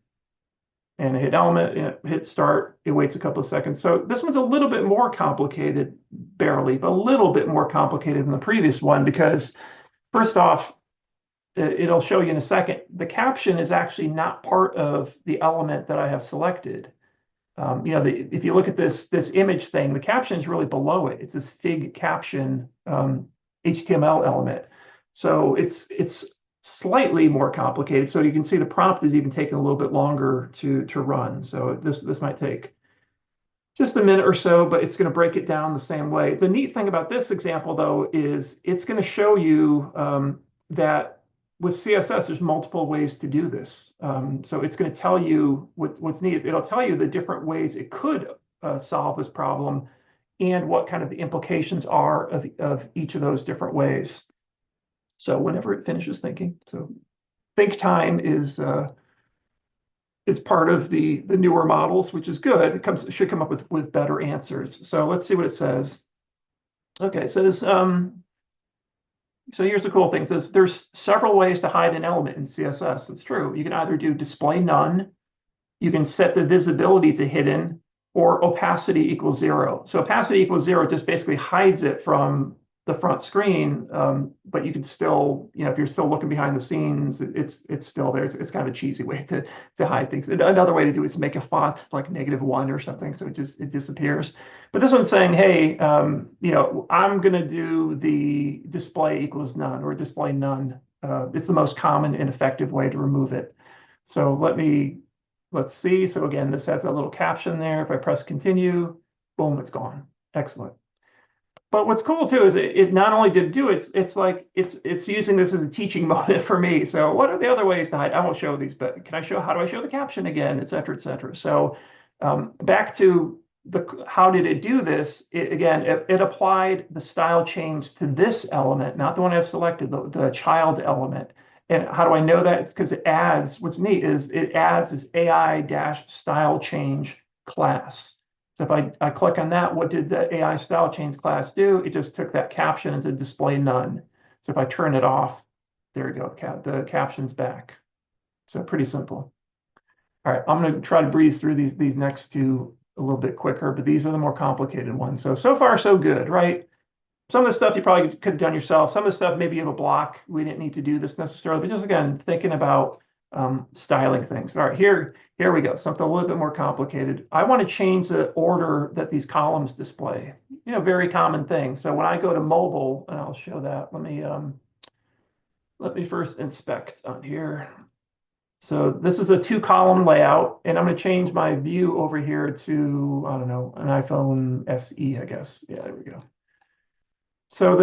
And I hit element, hit start, it waits a couple of seconds. So this one's a little bit more complicated, barely, but a little bit more complicated than the previous one because first off, it'll show you in a second, the caption is actually not part of the element that I have selected. If you look at this image thing, the caption is really below it. It's this fig caption HTML element. So it's slightly more complicated. So you can see the prompt is even taking a little bit longer to run. So this might take just a minute or so, but it's going to break it down the same way. The neat thing about this example, though, is it's going to show you that with CSS, there's multiple ways to do this. So it's going to tell you what's needed. It'll tell you the different ways it could solve this problem and what kind of the implications are of each of those different ways. So whenever it finishes thinking, so think time is part of the newer models, which is good. It should come up with better answers. So let's see what it says. Okay, it says so here's the cool thing. It says there's several ways to hide an element in CSS. It's true. You can either do display none, you can set the visibility to hidden, or opacity equals 0. So opacity equals 0 just basically hides it from the front screen, but you can still, if you're still looking behind the scenes, it's still there. It's kind of a cheesy way to hide things. Another way to do it is to make a font like -1 or something, so it disappears. But this one's saying, hey, I'm going to do the display equals none or display none. It's the most common and effective way to remove it. So let's see. So again, this has a little caption there. If I press continue, boom, it's gone. Excellent. But what's cool too is it not only did it do it, it's using this as a teaching moment for me. So what are the other ways to hide? I won't show these, but can I show how do I show the caption again, et cetera, et cetera. So back to how did it do this? It applied the style change to this element, not the one I've selected, the child element. And how do I know that? It's because it adds, what's neat is it adds this AI-style change class. So if I click on that, what did the AI style change class do? It just took that caption and said display none. So if I turn it off, there we go, the caption's back. So pretty simple. All right, I'm going to try to breeze through these next two a little bit quicker, but these are the more complicated ones. So far, so good, right? Some of the stuff you probably could have done yourself. Some of the stuff, maybe you have a block. We didn't need to do this necessarily, but just again, thinking about styling things. All right, here we go. Something a little bit more complicated. I want to change the order that these columns display. Very common thing. So when I go to mobile, and I'll show that. Let me first inspect on here. So this is a 2-column layout, and I'm going to change my view over here to, I don't know, an iPhone SE, I guess. Yeah, there we go. So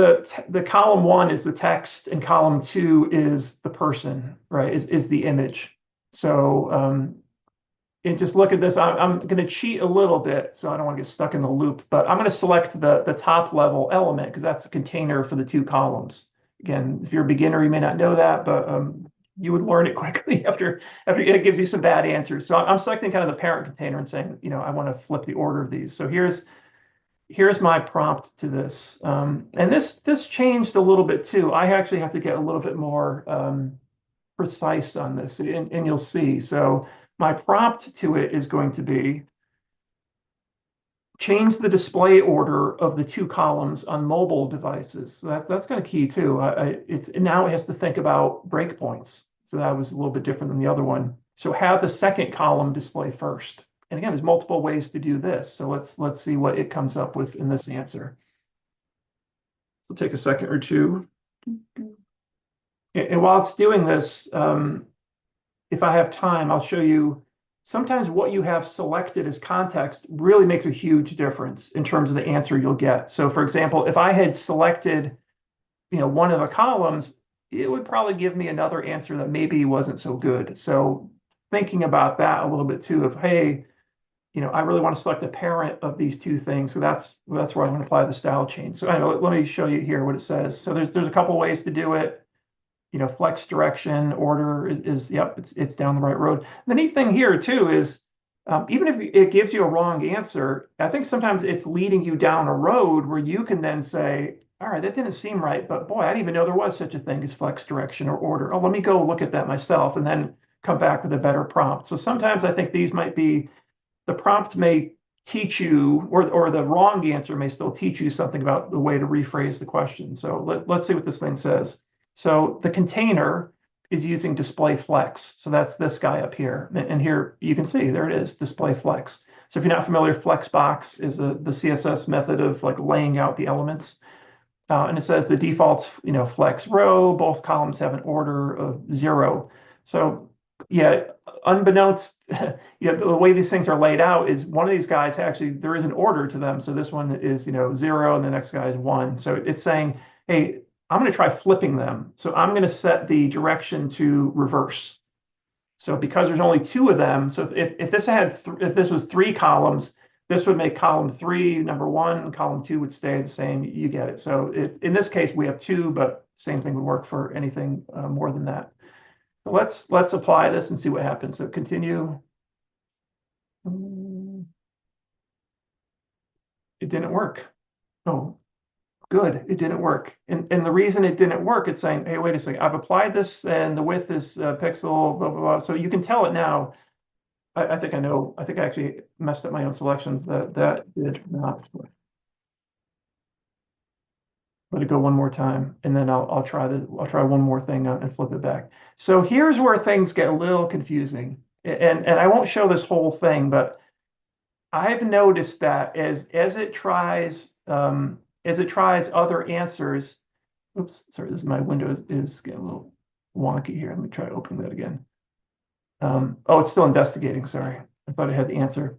the column 1 is the text, and column 2 is the person, right? Is the image. So and just look at this. I'm going to cheat a little bit, so I don't want to get stuck in the loop. But I'm going to select the top level element because that's the container for the 2 columns. Again, if you're a beginner, you may not know that, but you would learn it quickly after it gives you some bad answers. So I'm selecting kind of the parent container and saying, I want to flip the order of these. So here's my prompt to this. And this changed a little bit too. I actually have to get a little bit more precise on this, and you'll see. So my prompt to it is going to be change the display order of the 2 columns on mobile devices. So that's kind of key too. Now it has to think about breakpoints. So that was a little bit different than the other one. So have the second column display first. And again, there's multiple ways to do this. So let's see what it comes up with in this answer. So take a second or two. And while it's doing this, if I have time, I'll show you sometimes what you have selected as context really makes a huge difference in terms of the answer you'll get. So for example, if I had selected, one of the columns, it would probably give me another answer that maybe wasn't so good. So thinking about that a little bit too, of, hey, I really want to select a parent of these two things. So that's where I'm going to apply the style change. So anyway, let me show you here what it says. So there's a couple ways to do it. Flex direction order is yep, it's down the right road. The neat thing here too is even if it gives you a wrong answer, I think sometimes it's leading you down a road where you can then say, all right, that didn't seem right, but boy, I didn't even know there was such a thing as flex direction or order. Oh, let me go look at that myself and then come back with a better prompt. So sometimes I think these might be, the prompt may teach you, or the wrong answer may still teach you something about the way to rephrase the question. So let's see what this thing says. So the container is using display flex. So that's this guy up here. And here you can see, there it is, display flex. So if you're not familiar, flexbox is the CSS method of like laying out the elements. And it says the default's, flex row, both columns have an order of 0. So yeah, unbeknownst, the way these things are laid out is one of these guys actually, there is an order to them. So this one is, 0 and the next guy is 1. So it's saying, hey, I'm going to try flipping them. So I'm going to set the direction to reverse. So because there's only 2 of them, so if this was 3 columns, this would make column 3 number 1, column 2 would stay the same. You get it. So in this case, we have 2, but same thing would work for anything more than that. So let's apply this and see what happens. So continue. It didn't work. Oh, good. It didn't work. And the reason it didn't work, it's saying, hey, wait a second. I've applied this and the width is pixel, blah, blah, blah. So you can tell it now. I think I know. I think I actually messed up my own selections. That did not. Let it go one more time, and then I'll try one more thing and flip it back. So here's where things get a little confusing, and I won't show this whole thing, but I've noticed that as it tries other answers. Oops, sorry, this is my window is getting a little wonky here. Let me try opening that again. Oh, it's still investigating. Sorry, I thought I had the answer.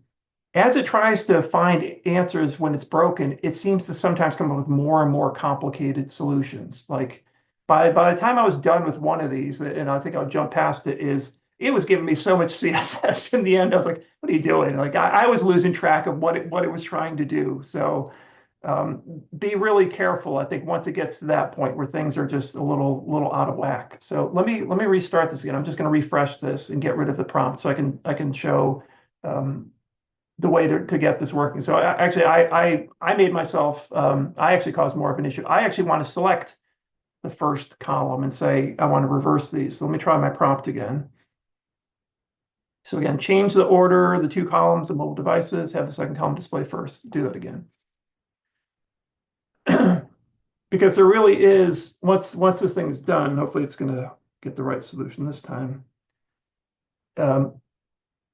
As it tries to find answers when it's broken, it seems to sometimes come up with more and more complicated solutions. Like by the time I was done with one of these, and I think I'll jump past it, it was giving me so much CSS in the end. I was like, what are you doing? Like I was losing track of what it was trying to do. So be really careful. I think once it gets to that point where things are just a little out of whack. So let me restart this again. I'm just going to refresh this and get rid of the prompt so I can show the way to get this working. So I made myself, I actually caused more of an issue. I actually want to select the first column and say, I want to reverse these. So let me try my prompt again. So again, change the order, the 2 columns of mobile devices, have the second column display first. Do that again. Because there really is, once this thing is done, hopefully it's going to get the right solution this time.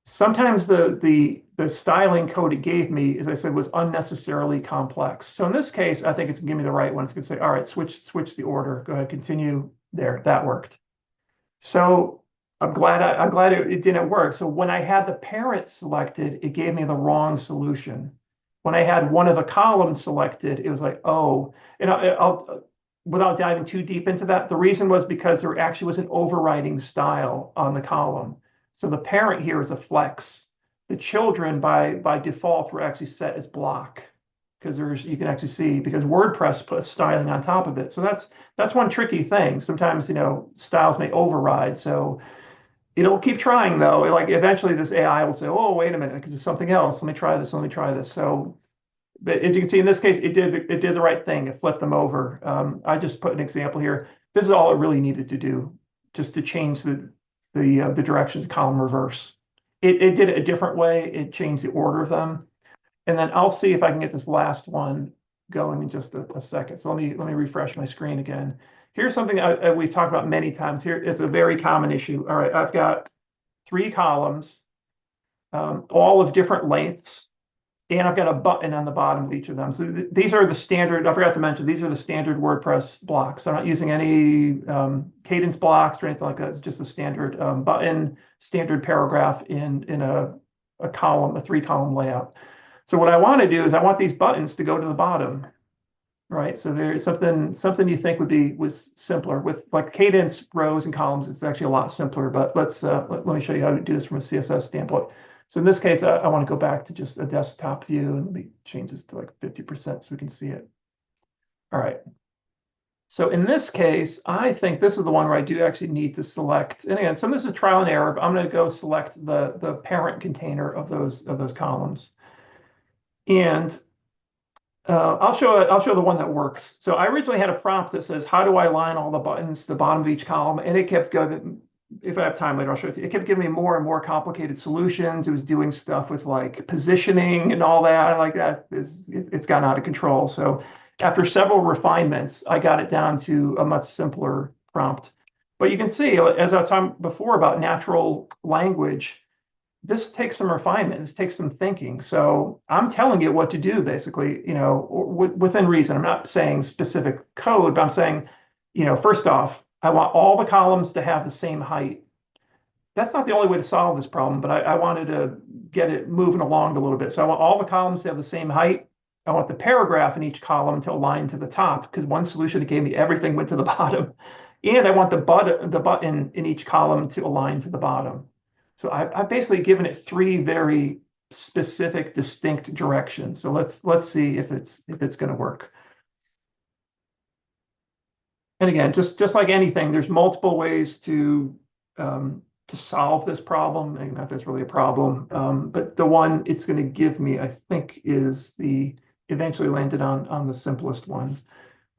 Sometimes the styling code it gave me, as I said, was unnecessarily complex. So in this case, I think it's gonna give me the right one. It's gonna say, all right, switch the order. Go ahead, continue there. That worked. So I'm glad it didn't work. So when I had the parent selected, it gave me the wrong solution. When I had one of the columns selected, it was like, oh, and I'll without diving too deep into that, the reason was because there actually was an overriding style on the column. So the parent here is a flex. The children by default were actually set as block because you can actually see because WordPress puts styling on top of it. So that's one tricky thing. Sometimes styles may override. So it'll keep trying though. Like eventually this AI will say, oh, wait a minute, because it's something else. Let me try this. Let me try this. So, but as you can see in this case, it did the right thing. It flipped them over. I just put an example here. This is all it really needed to do, just to change the direction to column reverse. It did it a different way. It changed the order of them. And then I'll see if I can get this last one going in just a second. So let me refresh my screen again. Here's something we've talked about many times here. It's a very common issue. All right, I've got 3 columns, all of different lengths, and I've got a button on the bottom of each of them. So these are the standard, I forgot to mention, these are the standard WordPress blocks. I'm not using any cadence blocks or anything like that. It's just a standard button, standard paragraph in a column, a 3-column layout. So what I want to do is I want these buttons to go to the bottom, right? So there's something you think was simpler with like cadence rows and columns. It's actually a lot simpler, but let me show you how to do this from a CSS standpoint. So in this case, I want to go back to just a desktop view, and let me change this to like 50% so we can see it. All right. So in this case, I think this is the one where I do actually need to select, and again, some of this is trial and error, but I'm going to go select the parent container of those columns. And I'll show the one that works. So I originally had a prompt that says, how do I align all the buttons to the bottom of each column? And it kept going, if I have time later, I'll show it to you. It kept giving me more and more complicated solutions. It was doing stuff with like positioning and all that. Like that, it's gotten out of control. So after several refinements, I got it down to a much simpler prompt. But you can see, as I was talking before about natural language, this takes some refinement. This takes some thinking. So I'm telling it what to do, basically, within reason. I'm not saying specific code, but I'm saying, first off, I want all the columns to have the same height. That's not the only way to solve this problem, but I wanted to get it moving along a little bit. So I want all the columns to have the same height. I want the paragraph in each column to align to the top, because one solution that gave me everything went to the bottom. And I want the button in each column to align to the bottom. So I've basically given it three very specific, distinct directions. So let's see if it's going to work. And again, just like anything, there's multiple ways to solve this problem. And not that's really a problem, but the one it's going to give me, I think, is eventually landed on the simplest one.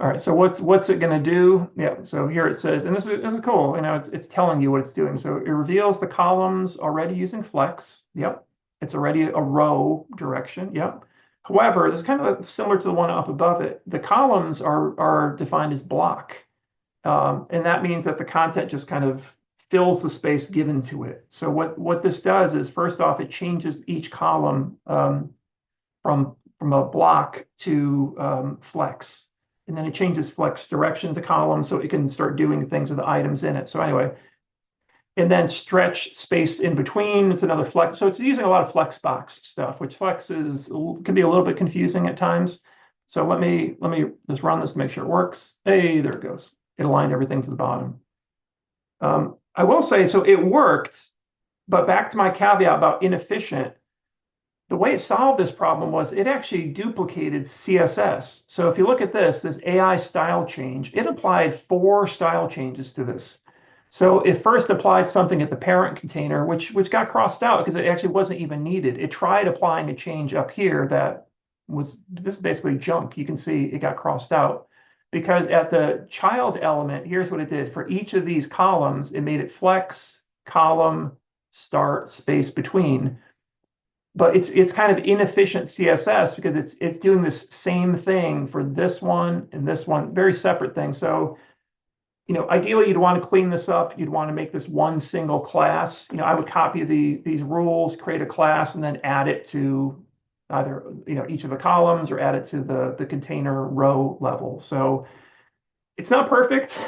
All right, so what's it going to do? Yeah, so here it says, and this is cool. It's telling you what it's doing. So it reveals the columns already using flex. Yep, it's already a row direction. Yep. However, this is kind of similar to the one up above it. The columns are defined as block, and that means that the content just kind of fills the space given to it. So what this does is, first off, it changes each column from a block to flex. And then it changes flex direction to column so it can start doing things with the items in it. So anyway, and then stretch space in between, it's another flex. So it's using a lot of flexbox stuff, which can be a little bit confusing at times. So let me just run this to make sure it works. Hey, there it goes. It aligned everything to the bottom. I will say, so it worked, but back to my caveat about inefficient. The way it solved this problem was it actually duplicated CSS. So if you look at this AI style change, it applied 4 style changes to this. So it first applied something at the parent container, which got crossed out because it actually wasn't even needed. It tried applying a change up here this is basically junk. You can see it got crossed out because at the child element, here's what it did. For each of these columns, it made it flex, column, start, space between. But it's kind of inefficient CSS because it's doing this same thing for this one and this one, very separate things. So, ideally you'd want to clean this up. You'd want to make this one single class. I would copy these rules, create a class, and then add it to either each of the columns or add it to the container row level. So it's not perfect,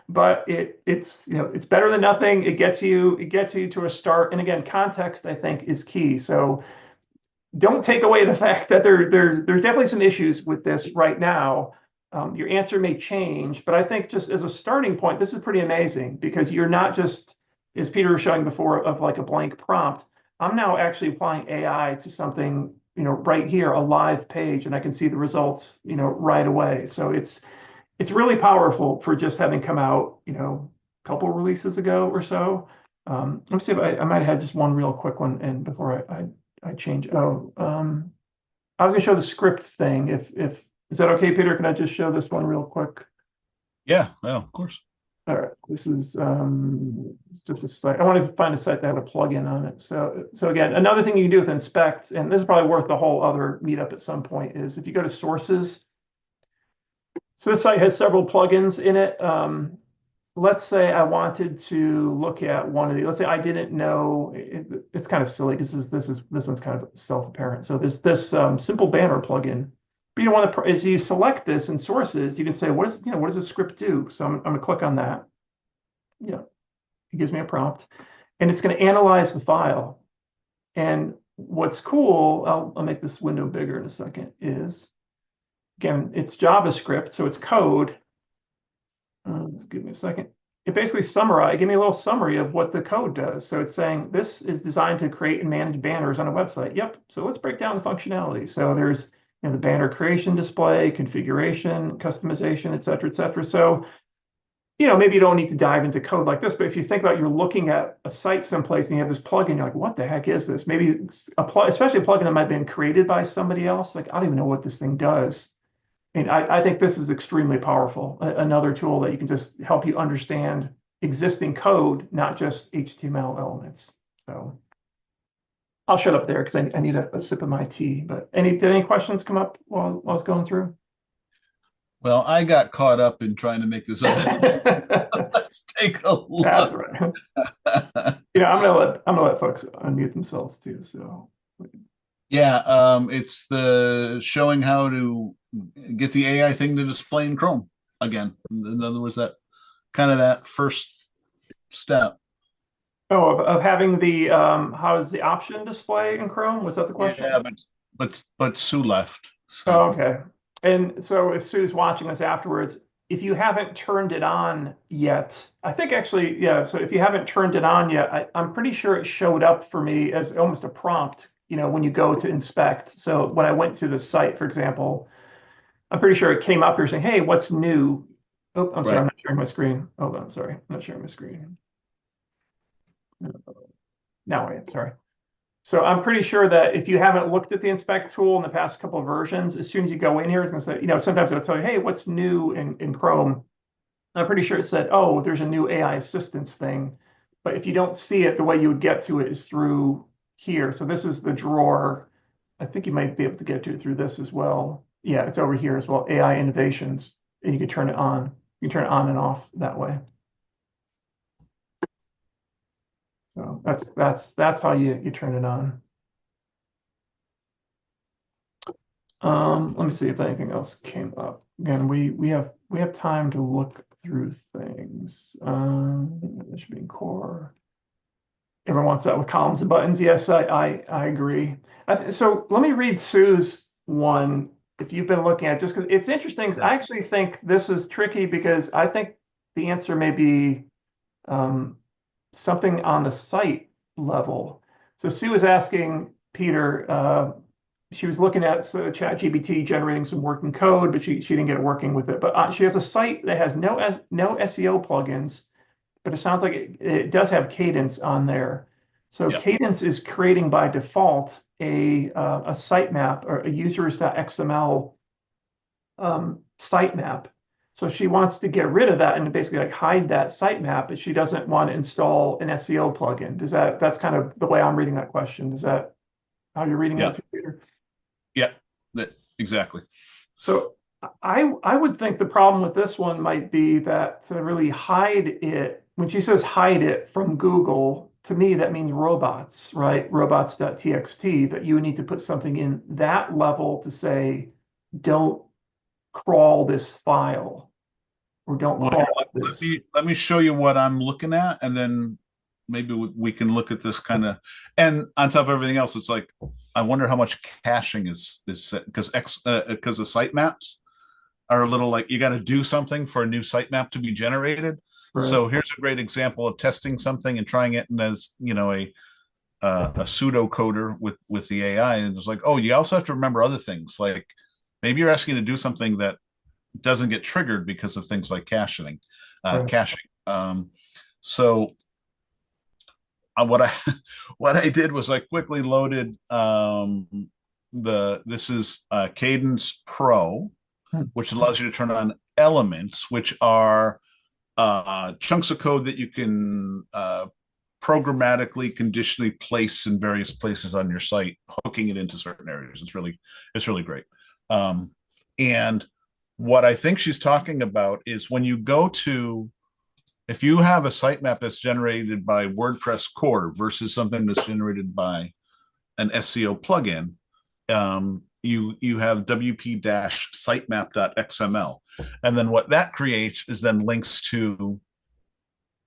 but it's better than nothing. It gets you to a start. And again, context, I think, is key. So don't take away the fact that there's definitely some issues with this right now. Your answer may change, but I think just as a starting point, this is pretty amazing because you're not just, as Peter was showing before, of like a blank prompt. I'm now actually applying AI to something, right here, a live page, and I can see the results, right away. So it's really powerful for just having come out, a couple releases ago or so. Let me see if I might have had just one real quick one, and before I change. I was going to show the script thing. If is that okay, Peter? Can I just show this one real quick? Yeah, no, of course. All right, this is it's just a site. I wanted to find a site that had a plugin on it. So again, another thing you can do with inspect, and this is probably worth the whole other meetup at some point, is if you go to sources. So this site has several plugins in it. Let's say I wanted to look at one of these. Let's say I didn't know. It's kind of silly because this one's kind of self-apparent. So there's this simple banner plugin. But as you select this in sources, you can say, what does the script do? So I'm going to click on that. Yeah, it gives me a prompt, and it's going to analyze the file. And what's cool, I'll make this window bigger in a second, is, again, it's JavaScript, so it's code. Let's give me a second. it basically give me a little summary of what the code does. So it's saying this is designed to create and manage banners on a website. Yep. So let's break down the functionality. So there's the banner creation, display, configuration, customization, et cetera, et cetera. So maybe you don't need to dive into code like this, but if you think about you're looking at a site someplace and you have this plugin, you're like, what the heck is this? Maybe especially a plugin that might have been created by somebody else. Like, I don't even know what this thing does. And I think this is extremely powerful. Another tool that you can just help you understand existing code, not just HTML elements. So I'll shut up there because I need a sip of my tea. But did any questions come up while I was going through? Well, I got caught up in trying to make this other. Let's take a look. That's right. I'm gonna let folks unmute themselves too. So Yeah, it's the showing how to get the AI thing to display in Chrome again. In other words, that kind of that first step. oh, of having the how does the option display in Chrome? Was that the question? Yeah, but Sue left. So Oh, okay. And so if Sue's watching this afterwards, if you haven't turned it on yet, I think actually, yeah, so if you haven't turned it on yet, I'm pretty sure it showed up for me as almost a prompt, when you go to inspect. So when I went to the site, for example, I'm pretty sure it came up here saying, hey, what's new? Oh, I'm sorry, I'm right. not sharing my screen. Hold on, sorry. I'm not sharing my screen. Now I am, sorry. So I'm pretty sure that if you haven't looked at the inspect tool in the past couple of versions, as soon as you go in here, it's going to say, sometimes it'll tell you, hey, what's new in Chrome? I'm pretty sure it said, oh, there's a new AI assistance thing. But if you don't see it, the way you would get to it is through here. So this is the drawer. I think you might be able to get to it through this as well. Yeah, it's over here as well, AI innovations. And you can turn it on. You can turn it on and off that way. So that's how you turn it on. Let me see if anything else came up. Again, we have time to look through things. This should be in core. Everyone wants that with columns and buttons. Yes, I agree. So let me read Sue's one. If you've been looking at it, just because it's interesting. I actually think this is tricky because I think the answer may be something on the site level. So Sue was asking Peter, she was looking at ChatGPT generating some working code, but she didn't get it working with it. But she has a site that has no SEO plugins, but it sounds like it does have Cadence on there. So Yep. Cadence is creating by default a sitemap or a users.xml sitemap. So she wants to get rid of that and basically like hide that sitemap, but she doesn't want to install an SEO plugin. That's kind of the way I'm reading that question. Is that how you're reading that Yeah. too, Peter? Yeah. Exactly. So I would think the problem with this one might be that to really hide it, when she says hide it from Google, to me that means robots, right? Robots.txt, that you would need to put something in that level to say, don't crawl this file or don't Well, crawl let this. let me show you what I'm looking at, and then maybe we can look at this kind of. And on top of everything else, it's like I wonder how much caching is set because because the sitemaps are a little like you got to do something for a new sitemap to be generated. Right, So here's a great example of testing something and trying it, and as a pseudo coder with the AI, and it's like, oh, you also have to remember other things like maybe you're asking to do something that doesn't get triggered because of things like right. caching. So what I what I did was I quickly loaded this is Cadence Pro, Hmm. which allows you to turn on elements, which are chunks of code that you can programmatically conditionally place in various places on your site, hooking it into certain areas. It's really great. And what I think she's talking about is when you go to, if you have a sitemap that's generated by WordPress core versus something that's generated by an SEO plugin, you have wp-sitemap.xml. And then what that creates is then links to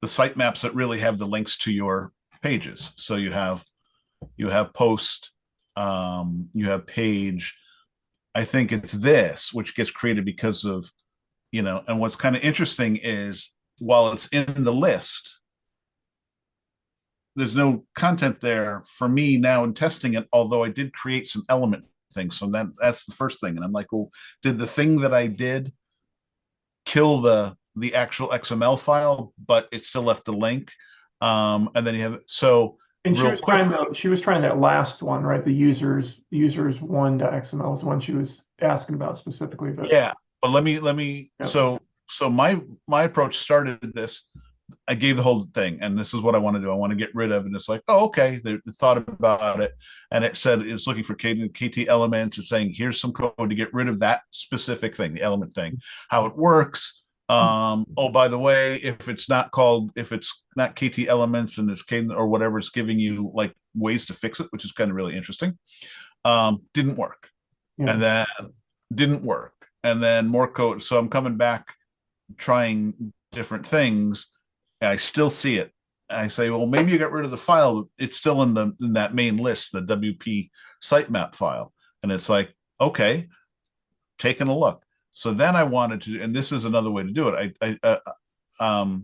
the sitemaps that really have the links to your pages. So you have post, you have page. I think it's this which gets created because of, and what's kind of interesting is while it's in the list, there's no content there for me now in testing it, although I did create some element things. So that's the first thing. And I'm like, well, did the thing that I did kill the actual XML file, but it still left the link? And then you have so And real quick. she was trying that last one, right? The users one.xml is the one she was asking about specifically. But Yeah, but let me yeah. so my approach started this. I gave the whole thing, and this is what I want to do. I want to get rid of, and it's like, oh, okay. They thought about it, and it said it's looking for KT elements. It's saying here's some code to get rid of that specific thing, the element thing, how it works. Oh, by the way, if it's not KT elements and it's Cadence or whatever, it's giving you like ways to fix it, which is kind of really interesting. Didn't work, Yeah. and then didn't work, and then more code. So I'm coming back, trying different things. I still see it. I say, well, maybe you got rid of the file. It's still in that main list, the WP sitemap file. And it's like, okay, taking a look. So then I wanted to, and this is another way to do it. I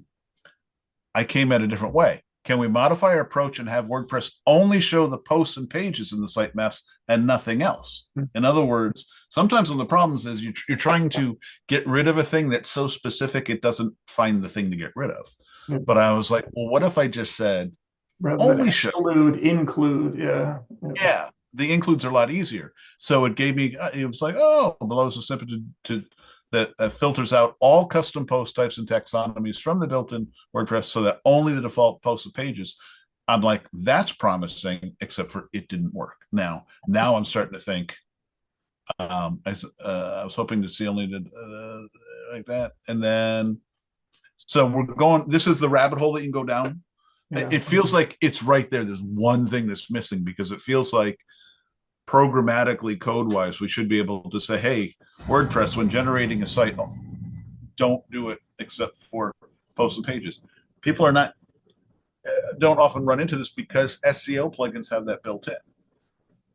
came at a different way. Can we modify our approach and have WordPress only show the posts and pages in the sitemaps and nothing else? In other words, sometimes one of the problems is you're trying to get rid of a thing that's so specific it doesn't find the thing to get rid of. But I was like, well, what if I just said Rather only than show? include, yeah. Yeah, the includes are a lot easier. So it gave me, it was like, oh, below is a snippet that filters out all custom post types and taxonomies from the built-in WordPress so that only the default posts and pages. I'm like, that's promising, except for it didn't work. Now I'm starting to think, I was hoping to see only like that. And then, so we're going, this is the rabbit hole that you can go down. Yeah. It feels like it's right there. There's one thing that's missing because it feels like programmatically code wise, we should be able to say, hey, WordPress, when generating a site, don't do it except for posts and pages. People are not, don't often run into this because SEO plugins have that built in.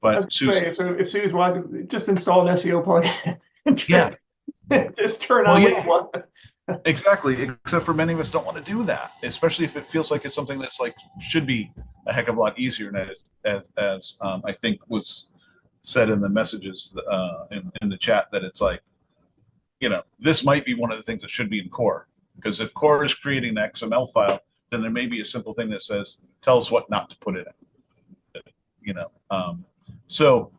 But so if Sue's wanted, just install an SEO plugin. Yeah. Just turn on what exactly. Except for many of us don't want to do that, especially if it feels like it's something that's like should be a heck of a lot easier. And as I think was said in the messages in the chat, that it's like, this might be one of the things that should be in core, because if core is creating an XML file, then there may be a simple thing that says tell us what not to put in it. So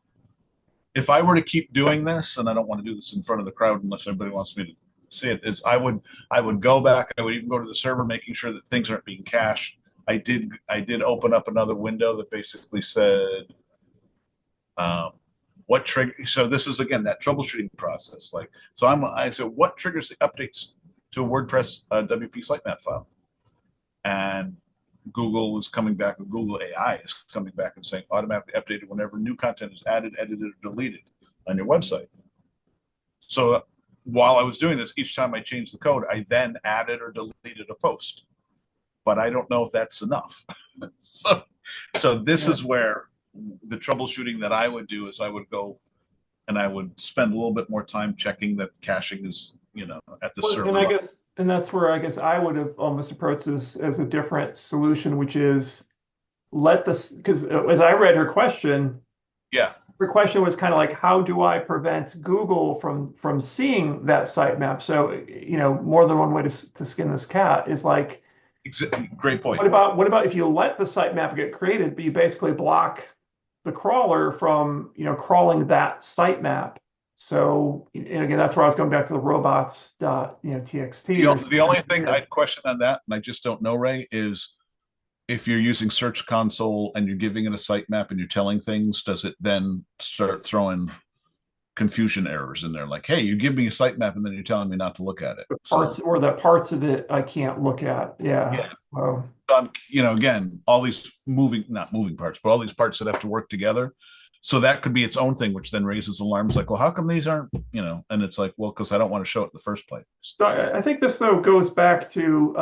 if I were to keep doing this, and I don't want to do this in front of the crowd unless everybody wants me to see it, is I would go back. I would even go to the server, making sure that things aren't being cached. I did open up another window that basically said what trigger. So this is again that troubleshooting process. Like, so I said, what triggers the updates to a WordPress WP sitemap file? And Google is coming back, and Google AI is coming back and saying automatically updated whenever new content is added, edited, or deleted on your website. So while I was doing this, each time I changed the code, I then added or deleted a post. But I don't know if that's enough. so this is where the troubleshooting that I would do is I would go and I would spend a little bit more time checking that caching is, at the server. And that's where I guess I would have almost approached this as a different solution, which is because as I read her question, her question was kind of like, how do I prevent Google from seeing that sitemap? So, more than one way to skin this cat is like, great point. What about if you let the sitemap get created, but you basically block the crawler from, crawling that sitemap? So, and again, that's where I was going back to the robots.txt. The only thing I'd question on that, and I just don't know, Ray, is if you're using Search Console and you're giving it a sitemap and you're telling things, does it then start throwing confusion errors in there? Like, hey, you give me a sitemap and then you're telling me not to look at it. Or the parts of it I can't look at. Yeah. So, again, all these not moving parts, but all these parts that have to work together. So that could be its own thing, which then raises alarms like, well, how come these aren't, and it's like, well, because I don't want to show it in the first place. So I think this, though, goes back to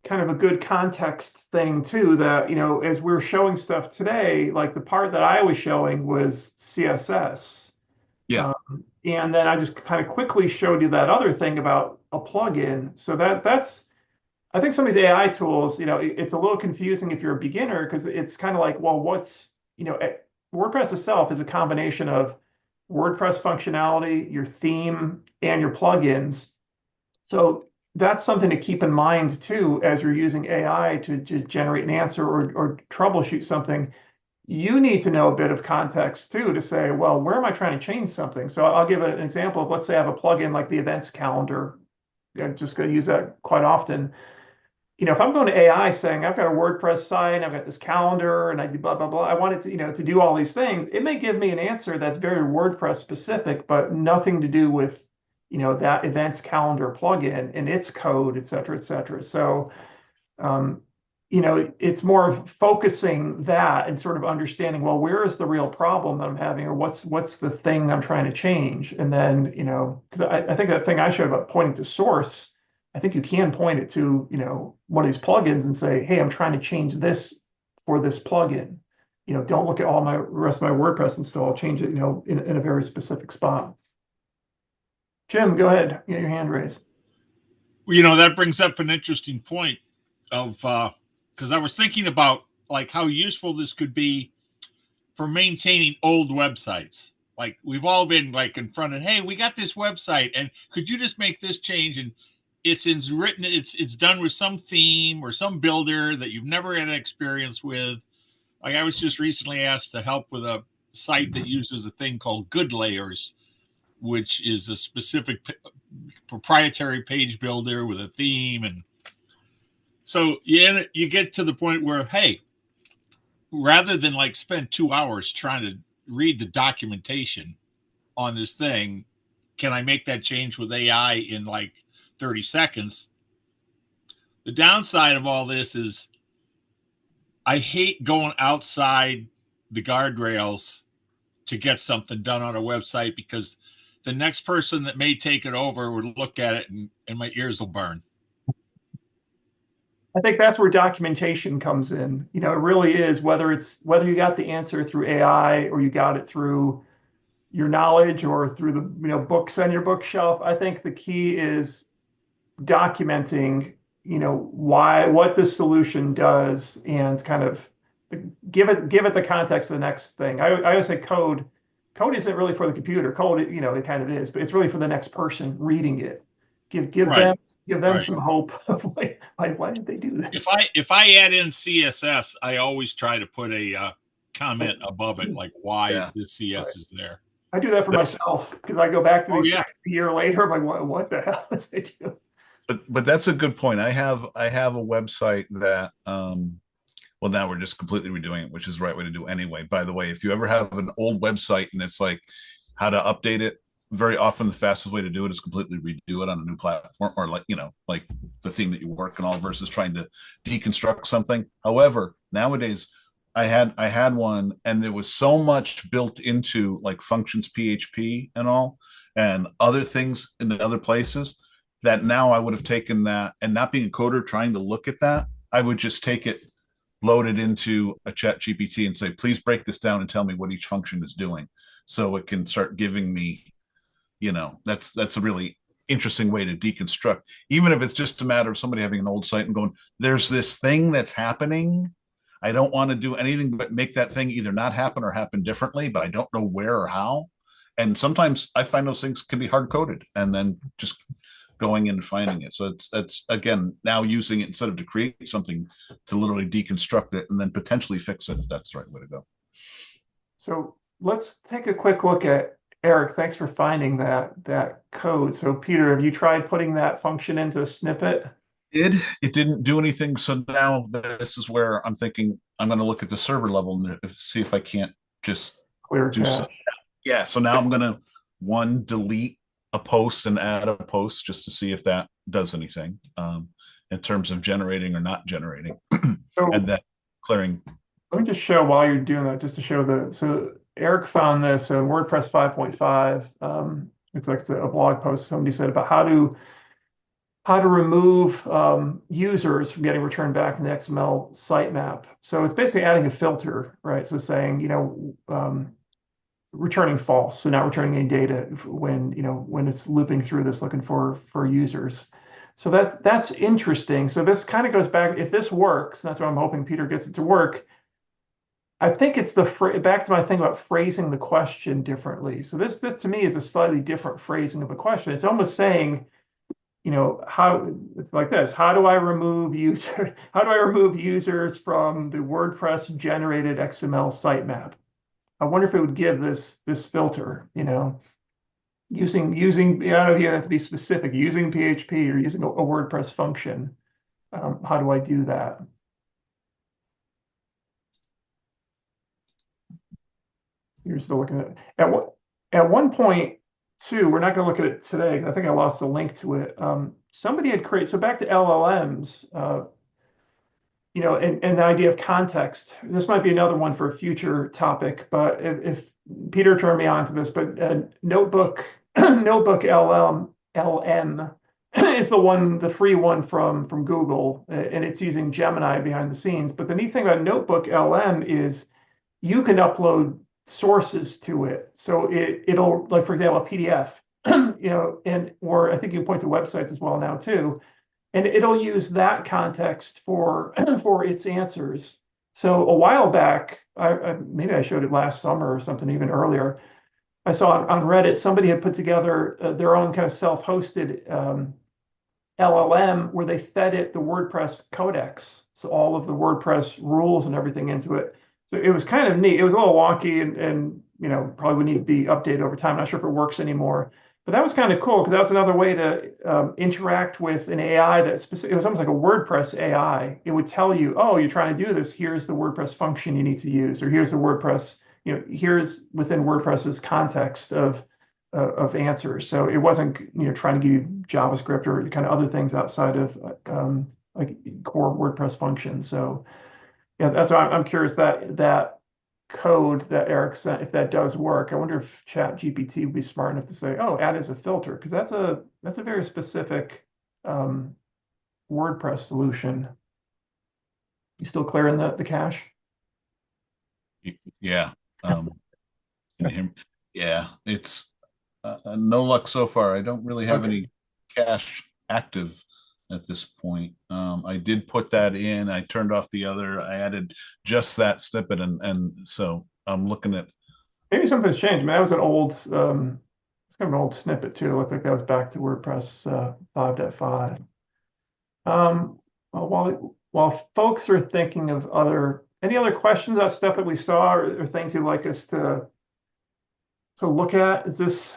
kind of a good context thing, too, that, as we're showing stuff today, like the part that I was showing was CSS. Yeah. And then I just kind of quickly showed you that other thing about a plugin. So that's I think some of these AI tools, it's a little confusing if you're a beginner because it's kind of like, well, WordPress itself is a combination of WordPress functionality, your theme, and your plugins. So that's something to keep in mind too as you're using AI to generate an answer or troubleshoot something. You need to know a bit of context too to say, well, where am I trying to change something? So I'll give an example of, let's say I have a plugin like the events calendar. I'm just going to use that quite often. If I'm going to AI saying I've got a WordPress site, I've got this calendar, and I do blah blah blah, I want it to do all these things. It may give me an answer that's very WordPress specific, but nothing to do with that events calendar plugin and its code, et cetera, et cetera. So um, it's more of focusing that and sort of understanding, well, where is the real problem that I'm having, or what's the thing I'm trying to change, and then because I think that thing I showed about pointing to source. I think you can point it to, one of these plugins and say, hey, I'm trying to change this for this plugin. Don't look at all my rest of my WordPress install, change it, in a very specific spot. Jim, go ahead. You got your hand raised. That brings up an interesting point of, because I was thinking about like how useful this could be for maintaining old websites. Like we've all been like confronted, hey, we got this website and could you just make this change? And it's done with some theme or some builder that you've never had experience with. Like I was just recently asked to help with a site that uses a thing called Good Layers, which is a specific proprietary page builder with a theme. And so you get to the point where, hey, rather than like spend 2 hours trying to read the documentation on this thing, can I make that change with AI in like 30 seconds? The downside of all this is I hate going outside the guardrails to get something done on a website because the next person that may take it over would look at it and my ears will burn. I think that's where documentation comes in. It really is whether you got the answer through AI or you got it through your knowledge or through the books on your bookshelf. I think the key is documenting what the solution does and kind of give it the context of the next thing. I always say code isn't really for the computer. Code, it kind of is, but it's really for the next person reading it. Give Right. them Right. some hope of why did they do this? If I add in CSS, I always try to put a comment above it, like why this CS is there. I do that for myself because I go back to these yeah. a year later. I'm like, what the hell is I doing? But that's a good point. I have a website that well, now we're just completely redoing it, which is the right way to do anyway. By the way, if you ever have an old website and it's like how to update it, very often the fastest way to do it is completely redo it on a new platform, or like like the theme that you work on, all versus trying to deconstruct something. However, nowadays I had one and there was so much built into like functions PHP and all and other things in other places that now I would have taken that, and not being a coder trying to look at that, I would just take it, load it into a chat GPT and say, please break this down and tell me what each function is doing. So it can start giving me, that's a really interesting way to deconstruct, even if it's just a matter of somebody having an old site and going, there's this thing that's happening. I don't want to do anything but make that thing either not happen or happen differently, but I don't know where or how. And sometimes I find those things can be hard coded and then just going in and finding it. So that's again now using it instead of to create something to literally deconstruct it and then potentially fix it if that's the right way to go. So let's take a quick look at Eric. Thanks for finding that code. So Peter, have you tried putting that function into a snippet? It didn't do anything. So now this is where I'm thinking I'm going to look at the server level and see if I can't just Clear do cache. some. Yeah. So now I'm going to delete a post and add a post just to see if that does anything in terms of generating or not generating. So and then clearing. let me just show while you're doing that, just to show so Eric found this in WordPress 5.5. Looks like it's a blog post somebody said about how to remove users from getting returned back in the XML sitemap. So it's basically adding a filter, right? So saying, returning false, so not returning any data when when it's looping through this looking for users. So that's interesting. So this kind of goes back, if this works, that's why I'm hoping Peter gets it to work. I think it's back to my thing about phrasing the question differently. So this to me is a slightly different phrasing of a question. It's almost saying, how it's like this: how do I remove users from the WordPress generated XML sitemap? I wonder if it would give this filter, using I don't know if you have to be specific, using PHP or using a WordPress function. How do I do that? You're still looking at one point too. We're not going to look at it today. I think I lost the link to it. Somebody had created, so back to LLMs, and the idea of context. This might be another one for a future topic, but if Peter turned me on to this, but Notebook LM is the free one from Google, and it's using Gemini behind the scenes. But the neat thing about Notebook LM is you can upload sources to it. So it'll, like, for example, a PDF, or I think you can point to websites as well now too. And it'll use that context for its answers. So a while back, maybe I showed it last summer or something, even earlier. I saw on Reddit somebody had put together their own kind of self-hosted LLM where they fed it the WordPress codex, so all of the WordPress rules and everything into it. So it was kind of neat. It was a little wonky and probably would need to be updated over time. I'm not sure if it works anymore. But that was kind of cool because that was another way to interact with an AI it was almost like a WordPress AI. It would tell you, oh, you're trying to do this. Here's the WordPress function you need to use, or here's the WordPress, here's within WordPress's context of answers. So it wasn't trying to give you JavaScript or kind of other things outside of like core WordPress functions. So yeah, that's why I'm curious that code that Eric sent, if that does work. I wonder if ChatGPT would be smart enough to say, oh, add as a filter, because that's a very specific WordPress solution. You still clearing the cache? Yeah. Yeah, it's no luck so far. I don't really have any cache active at this point. I did put that in. I turned off the other. I added just that snippet, and so I'm looking at. Maybe something's changed. I mean, that was an old, it's kind of an old snippet too. It looked like that was back to WordPress 5.5. While folks are thinking of any other questions about stuff that we saw or things you'd like us to look at? Does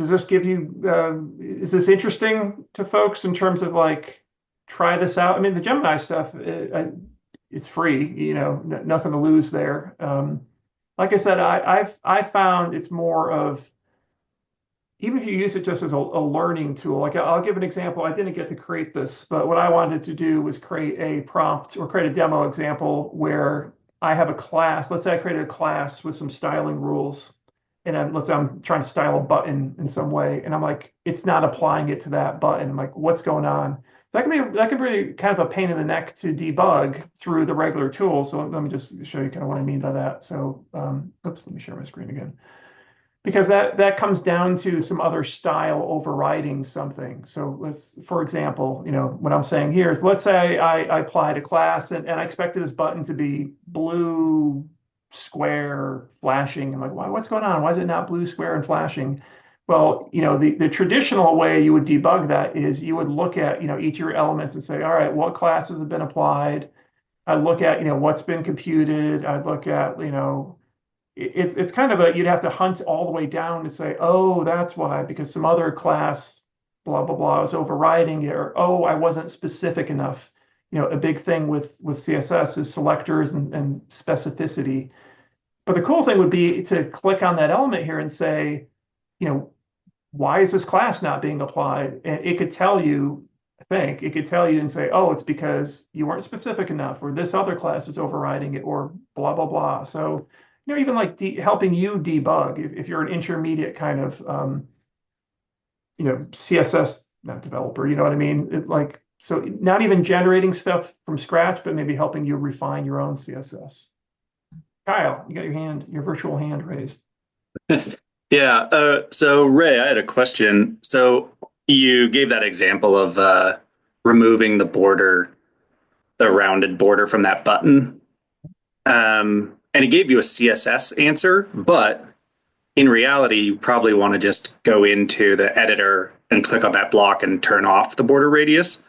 this give you, is this interesting to folks in terms of like, try this out? I mean, the Gemini stuff, it's free, nothing to lose there. Like I said, I found it's more of, even if you use it just as a learning tool, like I'll give an example. I didn't get to create this, but what I wanted to do was create a prompt or create a demo example where I have a class. Let's say I created a class with some styling rules, and let's say I'm trying to style a button in some way, and I'm like, it's not applying it to that button. I'm like, what's going on? That can be kind of a pain in the neck to debug through the regular tool. So let me just show you kind of what I mean by that. So, oops, let me share my screen again. Because that comes down to some other style overriding something. So for example, what I'm saying here is, let's say I applied a class and I expected this button to be blue, square, flashing. I'm like, what's going on? Why is it not blue, square, and flashing? Well, the traditional way you would debug that is you would look at, each of your elements and say, all right, what classes have been applied? I'd look at, what's been computed. I'd look at, it's kind of you'd have to hunt all the way down to say, oh, that's why, because some other class, blah, blah, blah, is overriding it, or, oh, I wasn't specific enough. A big thing with CSS is selectors and specificity. But the cool thing would be to click on that element here and say, why is this class not being applied? And it could tell you, it could tell you and say, oh, it's because you weren't specific enough, or this other class is overriding it, or blah, blah, blah. So, even like helping you debug if you're an intermediate kind of, CSS, not developer, you know what I mean? So not even generating stuff from scratch, but maybe helping you refine your own CSS. Kyle, you got your virtual hand raised. Yeah. So Ray, I had a question. So you gave that example of removing the border, the rounded border from that button. And it gave you a CSS answer, but in reality, you probably want to just go into the editor and click on that block and turn off the border radius.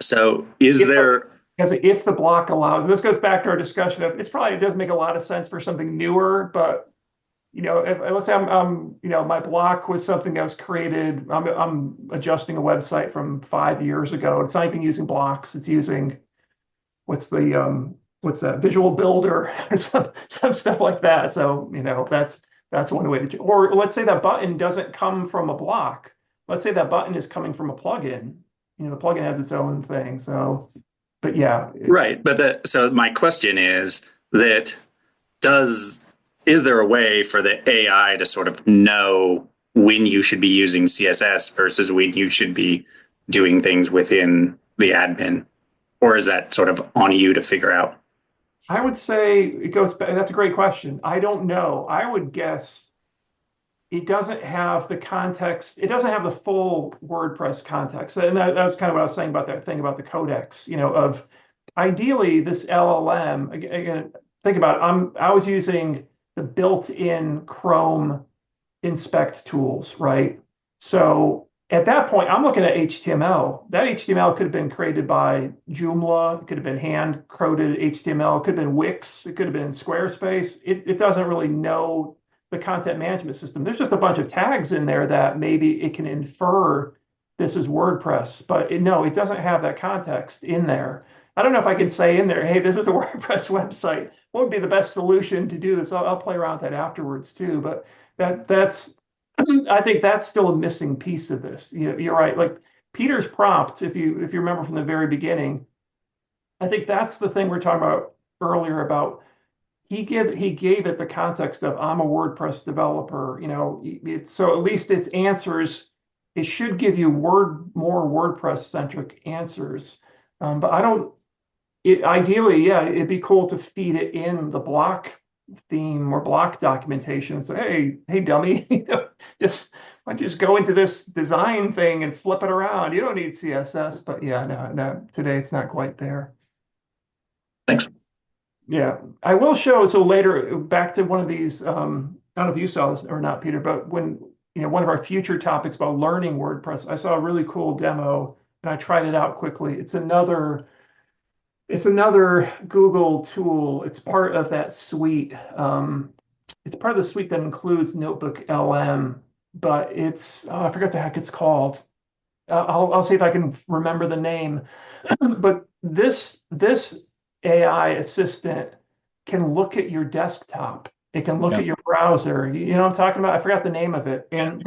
So is there... If the block allows, this goes back to our discussion of, it does make a lot of sense for something newer, but let's say I'm my block was something that was created. I'm adjusting a website from 5 years ago. It's not even using blocks. It's using what's that Visual Builder or some stuff like that. So that's one way to. Or let's say that button doesn't come from a block. Let's say that button is coming from a plugin. The plugin has its own thing. So, but yeah, right. But so my question is that is there a way for the AI to sort of know when you should be using CSS versus when you should be doing things within the admin? Or is that sort of on you to figure out? I would say it goes back. That's a great question. I don't know. I would guess it doesn't have the context. It doesn't have the full WordPress context. And that was kind of what I was saying about that thing about the codex, of ideally this LLM, again, think about it. I was using the built-in Chrome inspect tools, right? So at that point, I'm looking at HTML. That HTML could have been created by Joomla. It could have been hand-coded HTML. It could have been Wix. It could have been Squarespace. It doesn't really know the content management system. There's just a bunch of tags in there that maybe it can infer this is WordPress, but no, it doesn't have that context in there. I don't know if I can say in there, hey, this is a WordPress website. What would be the best solution to do this? I'll play around with that afterwards too. But that's I think that's still a missing piece of this. You're right. Like Peter's prompt, if you remember from the very beginning, I think that's the thing we're talking about earlier about he gave it the context of I'm a WordPress developer. So at least its answers, it should give you more WordPress centric answers. But I don't. Ideally, yeah, it'd be cool to feed it in the block theme or block documentation and say, hey, dummy, why don't you just go into this design thing and flip it around? You don't need CSS. But yeah, no, today it's not quite there. Thanks. Yeah, I will show. So later, back to one of these. I don't know if you saw this or not, Peter, but when one of our future topics about learning WordPress, I saw a really cool demo and I tried it out quickly. It's another Google tool. It's part of that suite. It's part of the suite that includes Notebook LM, but I forgot the heck it's called. I'll see if I can remember the name. But this AI assistant can look at your desktop. It can look at your browser. You know what I'm talking about? I forgot the name of it. And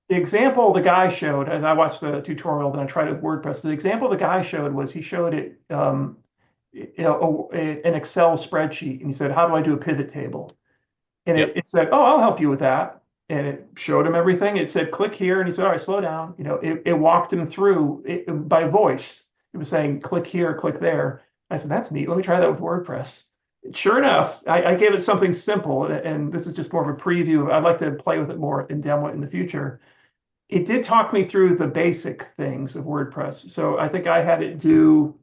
the example the guy showed, and I watched the tutorial, then I tried it with WordPress. The example the guy showed was he showed it an Excel spreadsheet, and he said, "How do I do a pivot table?" And it said, "Oh, I'll help you with that." And it showed him everything. It said, "Click here," and he said, "All right, slow down." It walked him through it by voice. It was saying, "Click here, click there." I said, "That's neat. Let me try that with WordPress." Sure enough, I gave it something simple, and this is just more of a preview. I'd like to play with it more and demo it in the future. It did talk me through the basic things of WordPress. So I think I had it do,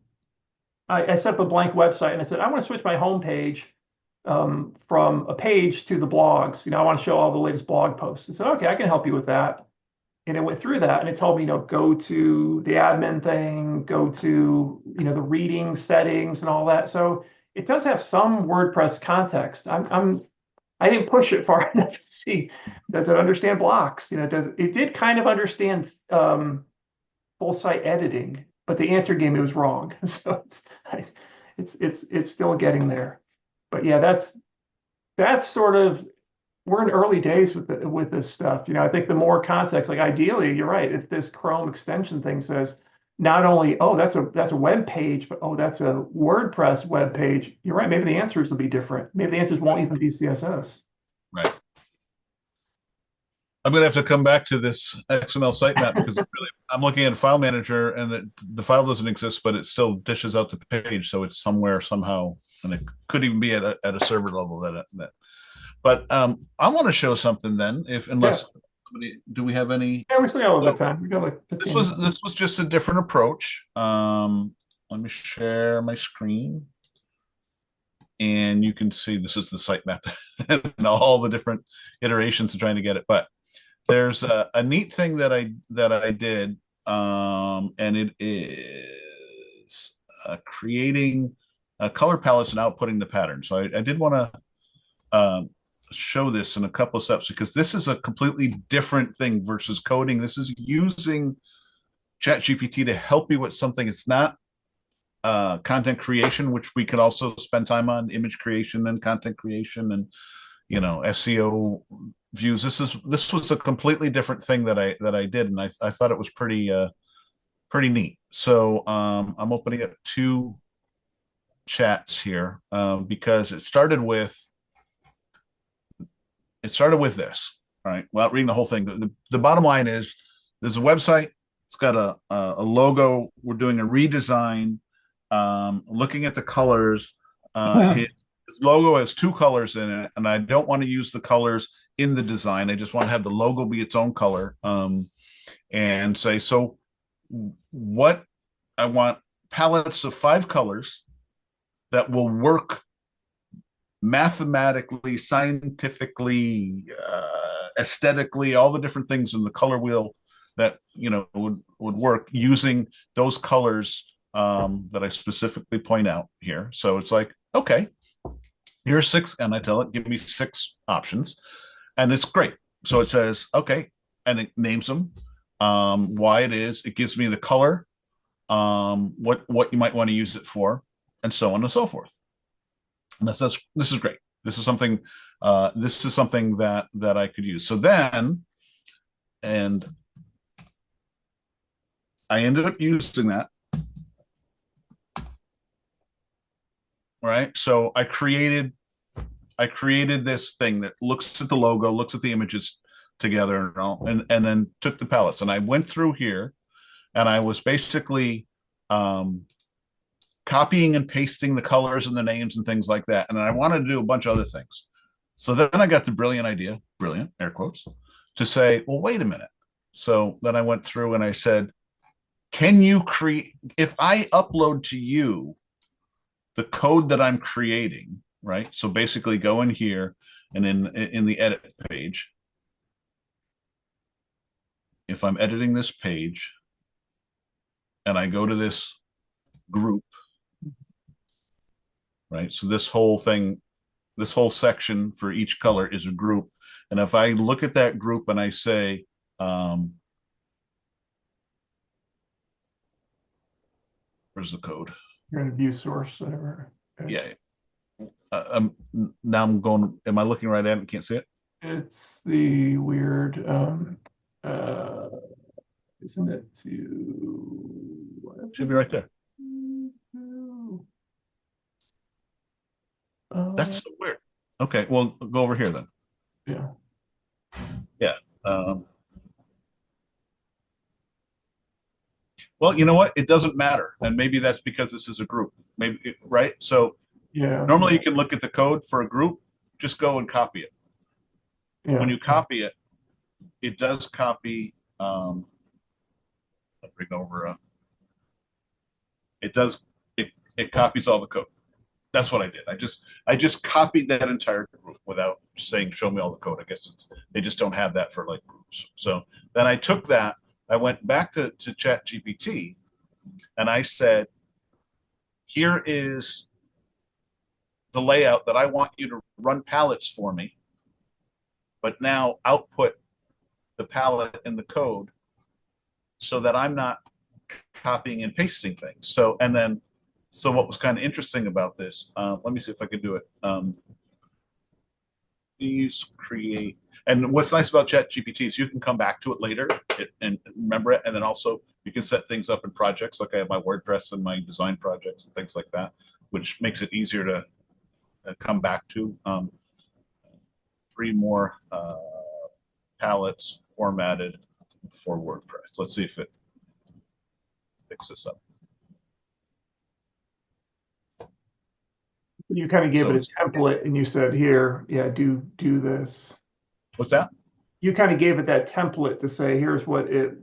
I set up a blank website and I said, I want to switch my home page from a page to the blogs. I want to show all the latest blog posts. I said, okay, I can help you with that. And it went through that and it told me, go to the admin thing, go to, the reading settings and all that. So it does have some WordPress context. I didn't push it far enough to see, does it understand blocks? It did kind of understand full site editing, but the answer gave me was wrong. So it's still getting there. But yeah, that's sort of, we're in early days with this stuff. I think the more context, like ideally, you're right. If this Chrome extension thing says not only, oh, that's a web page, but oh, that's a WordPress web page. You're right. Maybe the answers will be different. Maybe the answers won't even be CSS. Right. I'm going to have to come back to this XML sitemap because really, I'm looking at a file manager and the file doesn't exist, but it still dishes out the page. So it's somewhere, somehow and it could even be at a server level that. But I want to show something then. Unless somebody, do we have any? Yeah, we still got a little bit of time. We got like 15 minutes. This was just a different approach. Let me share my screen, and you can see this is the sitemap and all the different iterations of trying to get it. But there's a neat thing that I did, and it is creating color palettes and outputting the pattern. So I did want to show this in a couple of steps, because this is a completely different thing versus coding. This is using ChatGPT to help you with something. It's not content creation, which we could also spend time on, image creation and content creation and SEO views. This was a completely different thing that I did, and I thought it was pretty neat. So I'm opening up two chats here because it started with this. All right, without reading the whole thing, the bottom line is there's a website. It's got a logo. We're doing a redesign. Looking at the colors, his logo has two colors in it, and I don't want to use the colors in the design. I just want to have the logo be its own color, and say, so what I want palettes of 5 colors that will work mathematically, scientifically, aesthetically, all the different things in the color wheel that would work using those colors that I specifically point out here. So it's like, okay, here's 6, and I tell it, give me 6 options, and it's great. So it says, okay, and it names them, why it is, it gives me the color, what you might want to use it for, and so on and so forth. And this is great. This is something that I could use. So then, and I ended up using that. Right. So I created this thing that looks at the logo, looks at the images together and then took the palettes, and I went through here and I was basically copying and pasting the colors and the names and things like that. And I wanted to do a bunch of other things. So then I got the brilliant idea, brilliant, air quotes, to say, well, wait a minute. So then I went through and I said, can you create, if I upload to you the code that I'm creating, right? So basically go in here and in the edit page, if I'm editing this page and I go to this group, right? So this whole thing, this whole section for each color is a group. And if I look at that group and I say, where's the code? You're in view source, whatever. Yeah. Now I'm going, am I looking right at it? Can't see it? It's the weird, isn't it Should be right there. That's so weird. Okay, well, go over here then. Yeah. Yeah. Well, you know what? It doesn't matter. And maybe that's because this is a group. Maybe, right? So Yeah. normally you can look at the code for a group, just go and copy it. Yeah. When you copy it, it does copy, I'll bring over, it copies all the code. That's what I did. I just copied that entire group without saying, show me all the code. I guess they just don't have that for like groups. So then I took that, I went back to ChatGPT and I said, here is the layout that I want you to run palettes for me, but now output the palette in the code so that I'm not copying and pasting things. So what was kind of interesting about this, let me see if I can do it. Please create, and what's nice about ChatGPT is you can come back to it later and remember it, and then also you can set things up in projects, like I have my WordPress and my design projects and things like that, which makes it easier to come back to. 3 more palettes formatted for WordPress. Let's see if it picks this up. You kind of gave So it a it's, template and you said, here, yeah, do this. what's that? You kind of gave it that template to say, here's what it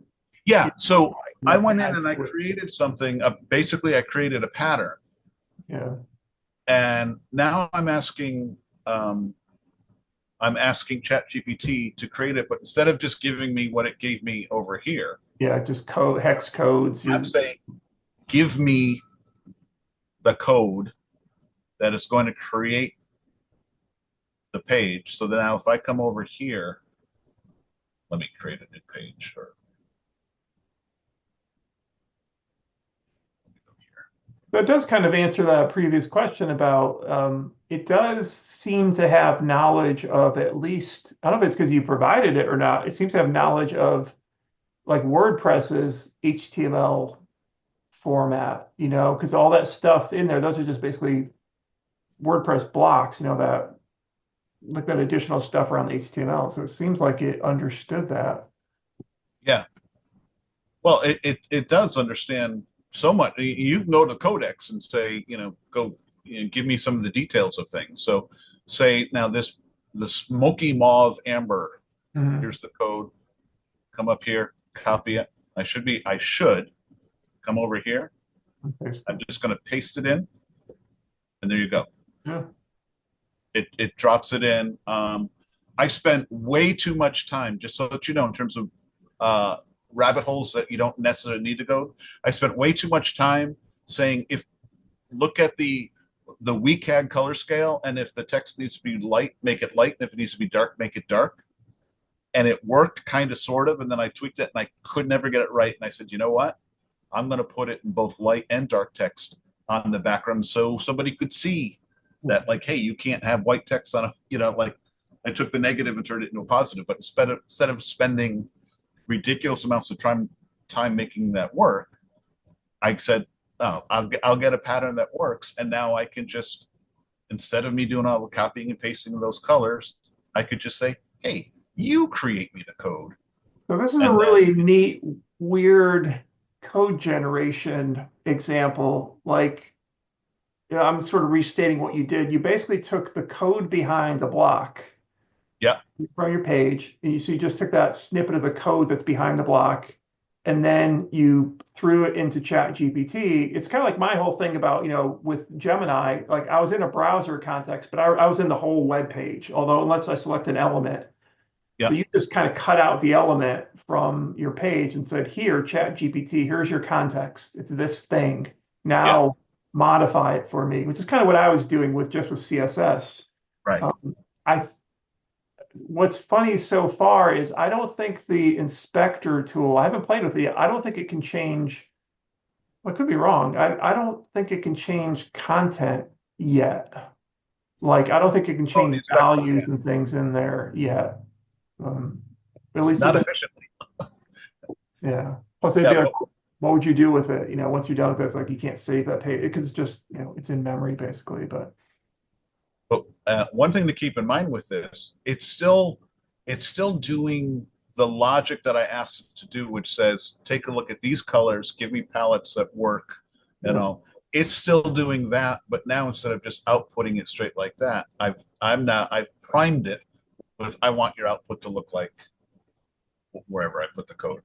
Yeah. So I what went in adds and I to it. created something. Basically, I created a pattern, Yeah. and now I'm asking ChatGPT to create it, but instead of just giving me what it gave me over here, Yeah, just code hex codes. I'm saying, give me the code that is going to create the page. So now if I come over here, let me create a new page. Or That does kind of answer that previous question about it does seem to have knowledge of at least, I don't know if it's because you provided it or not, it seems to have knowledge of like WordPress's HTML format, because all that stuff in there, those are just basically WordPress blocks, that like that additional stuff around the HTML. So it seems like it understood that. yeah, well, it does understand so much. You can go to Codex and say, go give me some of the details of things. So say now the smoky mauve amber. Mhm. Here's the code. Come up here, copy it. I should come over here. Okay. I'm just going to paste it in, and there you go. Yeah. It drops it in. I spent way too much time, just so that you know, in terms of rabbit holes that you don't necessarily need to go. I spent way too much time saying, look at the WCAG color scale, and if the text needs to be light, make it light, and if it needs to be dark, make it dark. And it worked kind of, sort of, and then I tweaked it, and I could never get it right. And I said, you know what? I'm going to put it in both light and dark text on the background so somebody could see that, like, hey, you can't have white text on like I took the negative and turned it into a positive. But instead of spending ridiculous amounts of time making that work, I said, oh, I'll get a pattern that works. And now I can just, instead of me doing all the copying and pasting of those colors, I could just say, hey, you create me the code. So this is a And really neat, weird code generation example. Like, I'm sort of restating what you did. You basically took the code behind the block Yeah, from your page, and so you just took that snippet of the code that's behind the block, and then you threw it into ChatGPT. It's kind of like my whole thing about, with Gemini, like I was in a browser context, but I was in the whole web page, although unless I select an element. So yeah, you just kind of cut out the element from your page and said, here, ChatGPT, here's your context. It's this thing. yeah, Now modify it for me, which is kind of what I was doing with CSS. right. I What's funny so far is I don't think the inspector tool, I haven't played with it yet. I don't think it can change. I could be wrong. I don't think it can change content yet. Like, I don't think it can Oh, the change inspector, values and things in there yet. Um, at least not with efficiently. yeah. Plus, they'd Yeah, be like, what would you do with it? Once you're done with it, it's like you can't save that page because it's just, it's in memory basically. But but one thing to keep in mind with this, it's still doing the logic that I asked it to do, which says, take a look at these colors, give me palettes that work. It's still doing that, but now instead of just outputting it straight like that, I've primed it with, I want your output to look like wherever I put the code,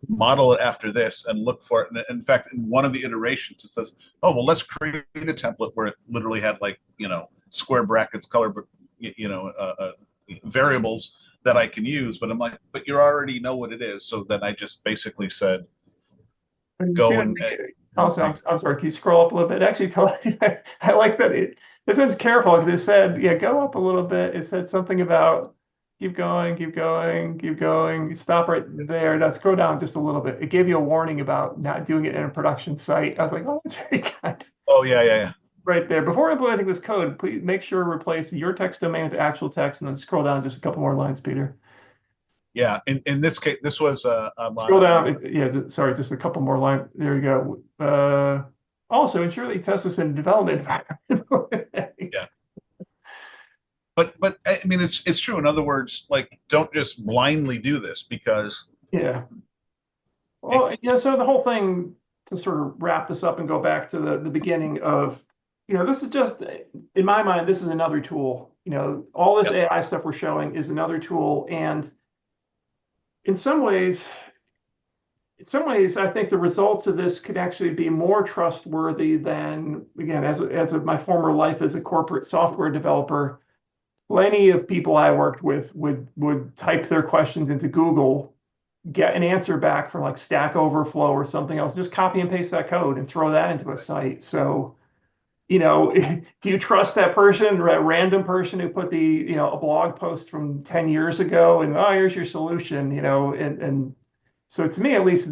model it after this and look for it. And in fact, in one of the iterations, it says, oh, well, let's create a template where it literally had like, square brackets, color, variables that I can use. But I'm like, but you already know what it is. So then I just basically said, you see go that? and Also, I'm sorry. Can you scroll up a little bit? Actually, I like that. This one's careful because it said, yeah, go up a little bit. It said something about keep going, keep going, keep going. Stop right there. Now scroll down just a little bit. It gave you a warning about not doing it in a production site. I was like, oh, that's very kind. oh, yeah. Right there. Before implementing this code, please make sure to replace your text domain with actual text, and then scroll down just a couple more lines, Peter. Yeah. In this case, this was Scroll down. Yeah, sorry, just a couple more lines. There you go. Also, ensure that you test this in development environment. yeah. But I mean, it's true. In other words, like, don't just blindly do this because Yeah. Well, yeah. So the whole thing, to sort of wrap this up and go back to the beginning of this is just, in my mind, this is another tool. All this Yep. AI stuff we're showing is another tool. And in some ways, I think the results of this could actually be more trustworthy than, again, as of my former life as a corporate software developer, plenty of people I worked with would type their questions into Google, get an answer back from like Stack Overflow or something else, just copy and paste that code and throw that into a site. So, do you trust that person, that random person who put a blog post from 10 years ago and, oh, here's your solution, and so to me, at least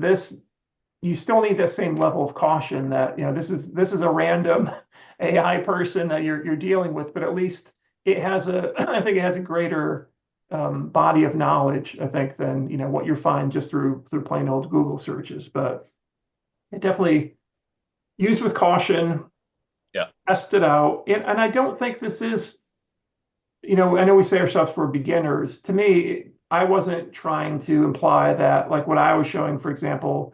you still need that same level of caution that, this is a random AI person that you're dealing with, but at least I think it has a greater body of knowledge, I think, than, what you find just through plain old Google searches. But it definitely use with caution. Yeah. Test it out. And I don't think this is, I know we say ourselves for beginners. To me, I wasn't trying to imply that, like what I was showing, for example,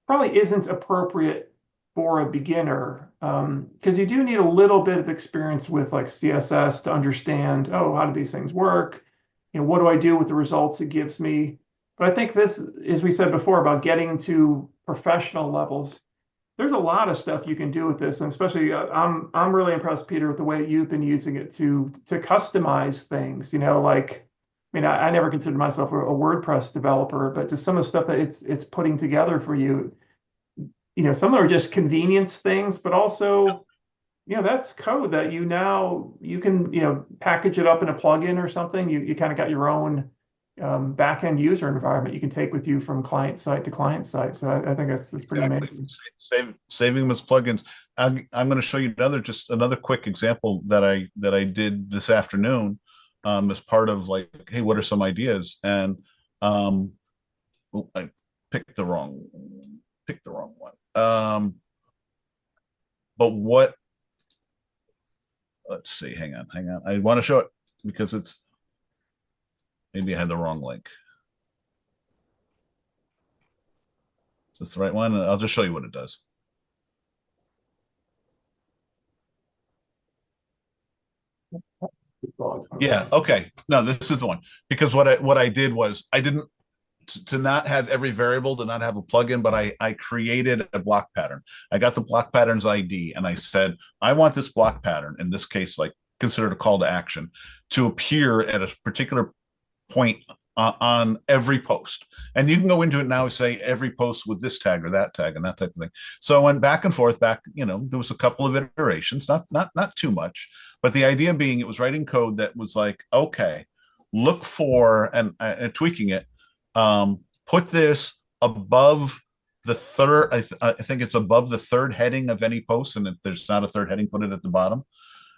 probably isn't appropriate for a beginner, because you do need a little bit of experience with like CSS to understand, oh, how do these things work? What do I do with the results it gives me? But I think this, as we said before, about getting to professional levels, there's a lot of stuff you can do with this, and especially I'm really impressed, Peter, with the way you've been using it to customize things. Like, I mean, I never considered myself a WordPress developer, but just some of the stuff that it's putting together for you. Some are just convenience things, but also, that's code that you can package it up in a plugin or something. You kind of got your own back-end user environment you can take with you from client site to client site. So I think that's pretty Exactly. amazing. Saving them as plugins. I'm going to show you another quick example that I did this afternoon, as part of like, hey, what are some ideas? And I picked the wrong one. But what? Let's see. Hang on. I want to show it because maybe I had the wrong link. Is this the right one? I'll just show you what it does. Yeah. Okay. No, this is the one, because what I did was I didn't to not have every variable, to not have a plugin, but I created a block pattern. I got the block patterns ID and I said, I want this block pattern, in this case, like considered a call to action, to appear at a particular point on every post. And you can go into it now and say every post with this tag or that tag and that type of thing. So I went back and forth, there was a couple of iterations, not too much, but the idea being it was writing code that was like, okay, look for, and tweaking it, put this above the third, I think it's above the third heading of any post. And if there's not a third heading, put it at the bottom.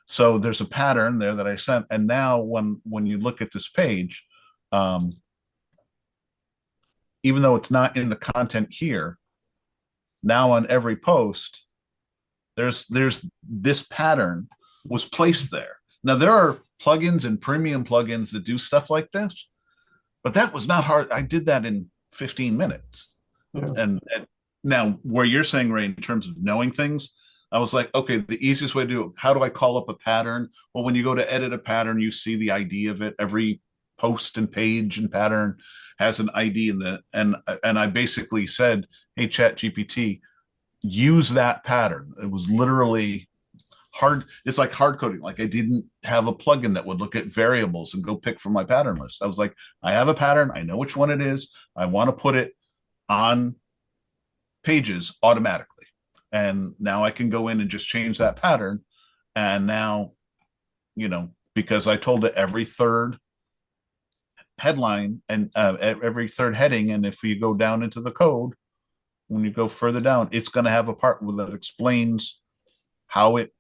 So there's a pattern there that I sent. And now when you look at this page, even though it's not in the content here, now on every post, there's this pattern was placed there. Now there are plugins and premium plugins that do stuff like this, but that was not hard. I did that in 15 minutes. Yeah. And now where you're saying, Ray, in terms of knowing things, I was like, okay, the easiest way to do it, how do I call up a pattern? Well, when you go to edit a pattern, you see the ID of it. Every post and page and pattern has an ID in the, and I basically said, hey, ChatGPT, use that pattern. It was literally hard. It's like hard coding. Like I didn't have a plugin that would look at variables and go pick from my pattern list. I was like, I have a pattern. I know which one it is. I want to put it on pages automatically. And now I can go in and just change that pattern. And now, because I told it every third headline and every third heading, and if you go down into the code, when you go further down, it's going to have a part that explains how it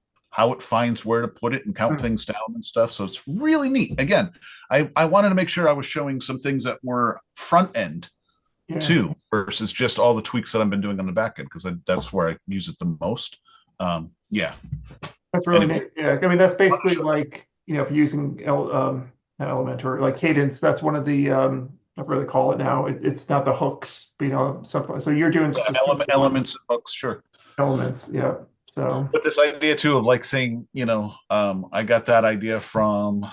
finds where to put it and count things down and stuff. So it's really neat. Again, I wanted to make sure I was showing some things that were front end too, versus just all the tweaks that I've been doing on the back end, because that's where I use it the most. Yeah, that's really neat. Yeah, I mean that's basically like if you're using Element or like Cadence, that's one of the what do they call it now? It's not the hooks, something. So you're doing elements and hooks, sure. Elements, yeah. So But this idea too of like saying, I got that idea from,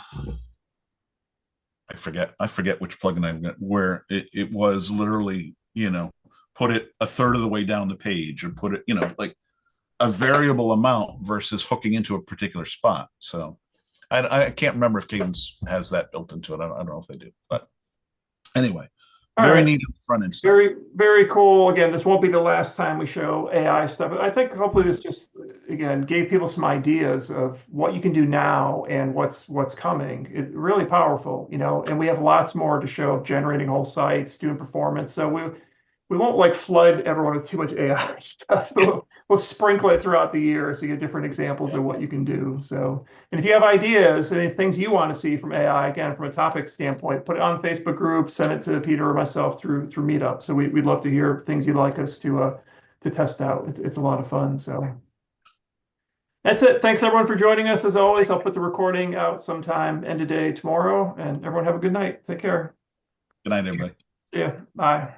I forget which plugin I got, where it was literally, put it a third of the way down the page, or put it, like a variable amount versus hooking into a particular spot. So I can't remember if Cadence has that built into it. I don't know if they do, but anyway, all very right. neat front end stuff. Very, very cool. Again, this won't be the last time we show AI stuff. I think hopefully this just, again, gave people some ideas of what you can do now and what's coming. It's really powerful, and we have lots more to show of generating whole sites, doing performance. So we won't like flood everyone with too much AI stuff. We'll sprinkle it throughout the year so you get different examples of what you can do. So, and if you have ideas, any things you want to see from AI, again, from a topic standpoint, put it on Facebook group, send it to Peter or myself through Meetup. So we'd love to hear things you'd like us to test out. It's a lot of fun. So that's it. Thanks everyone for joining us. As always, I'll put the recording out sometime end of day tomorrow, and everyone have a good night. Take care. Good night, everybody. See ya. Bye.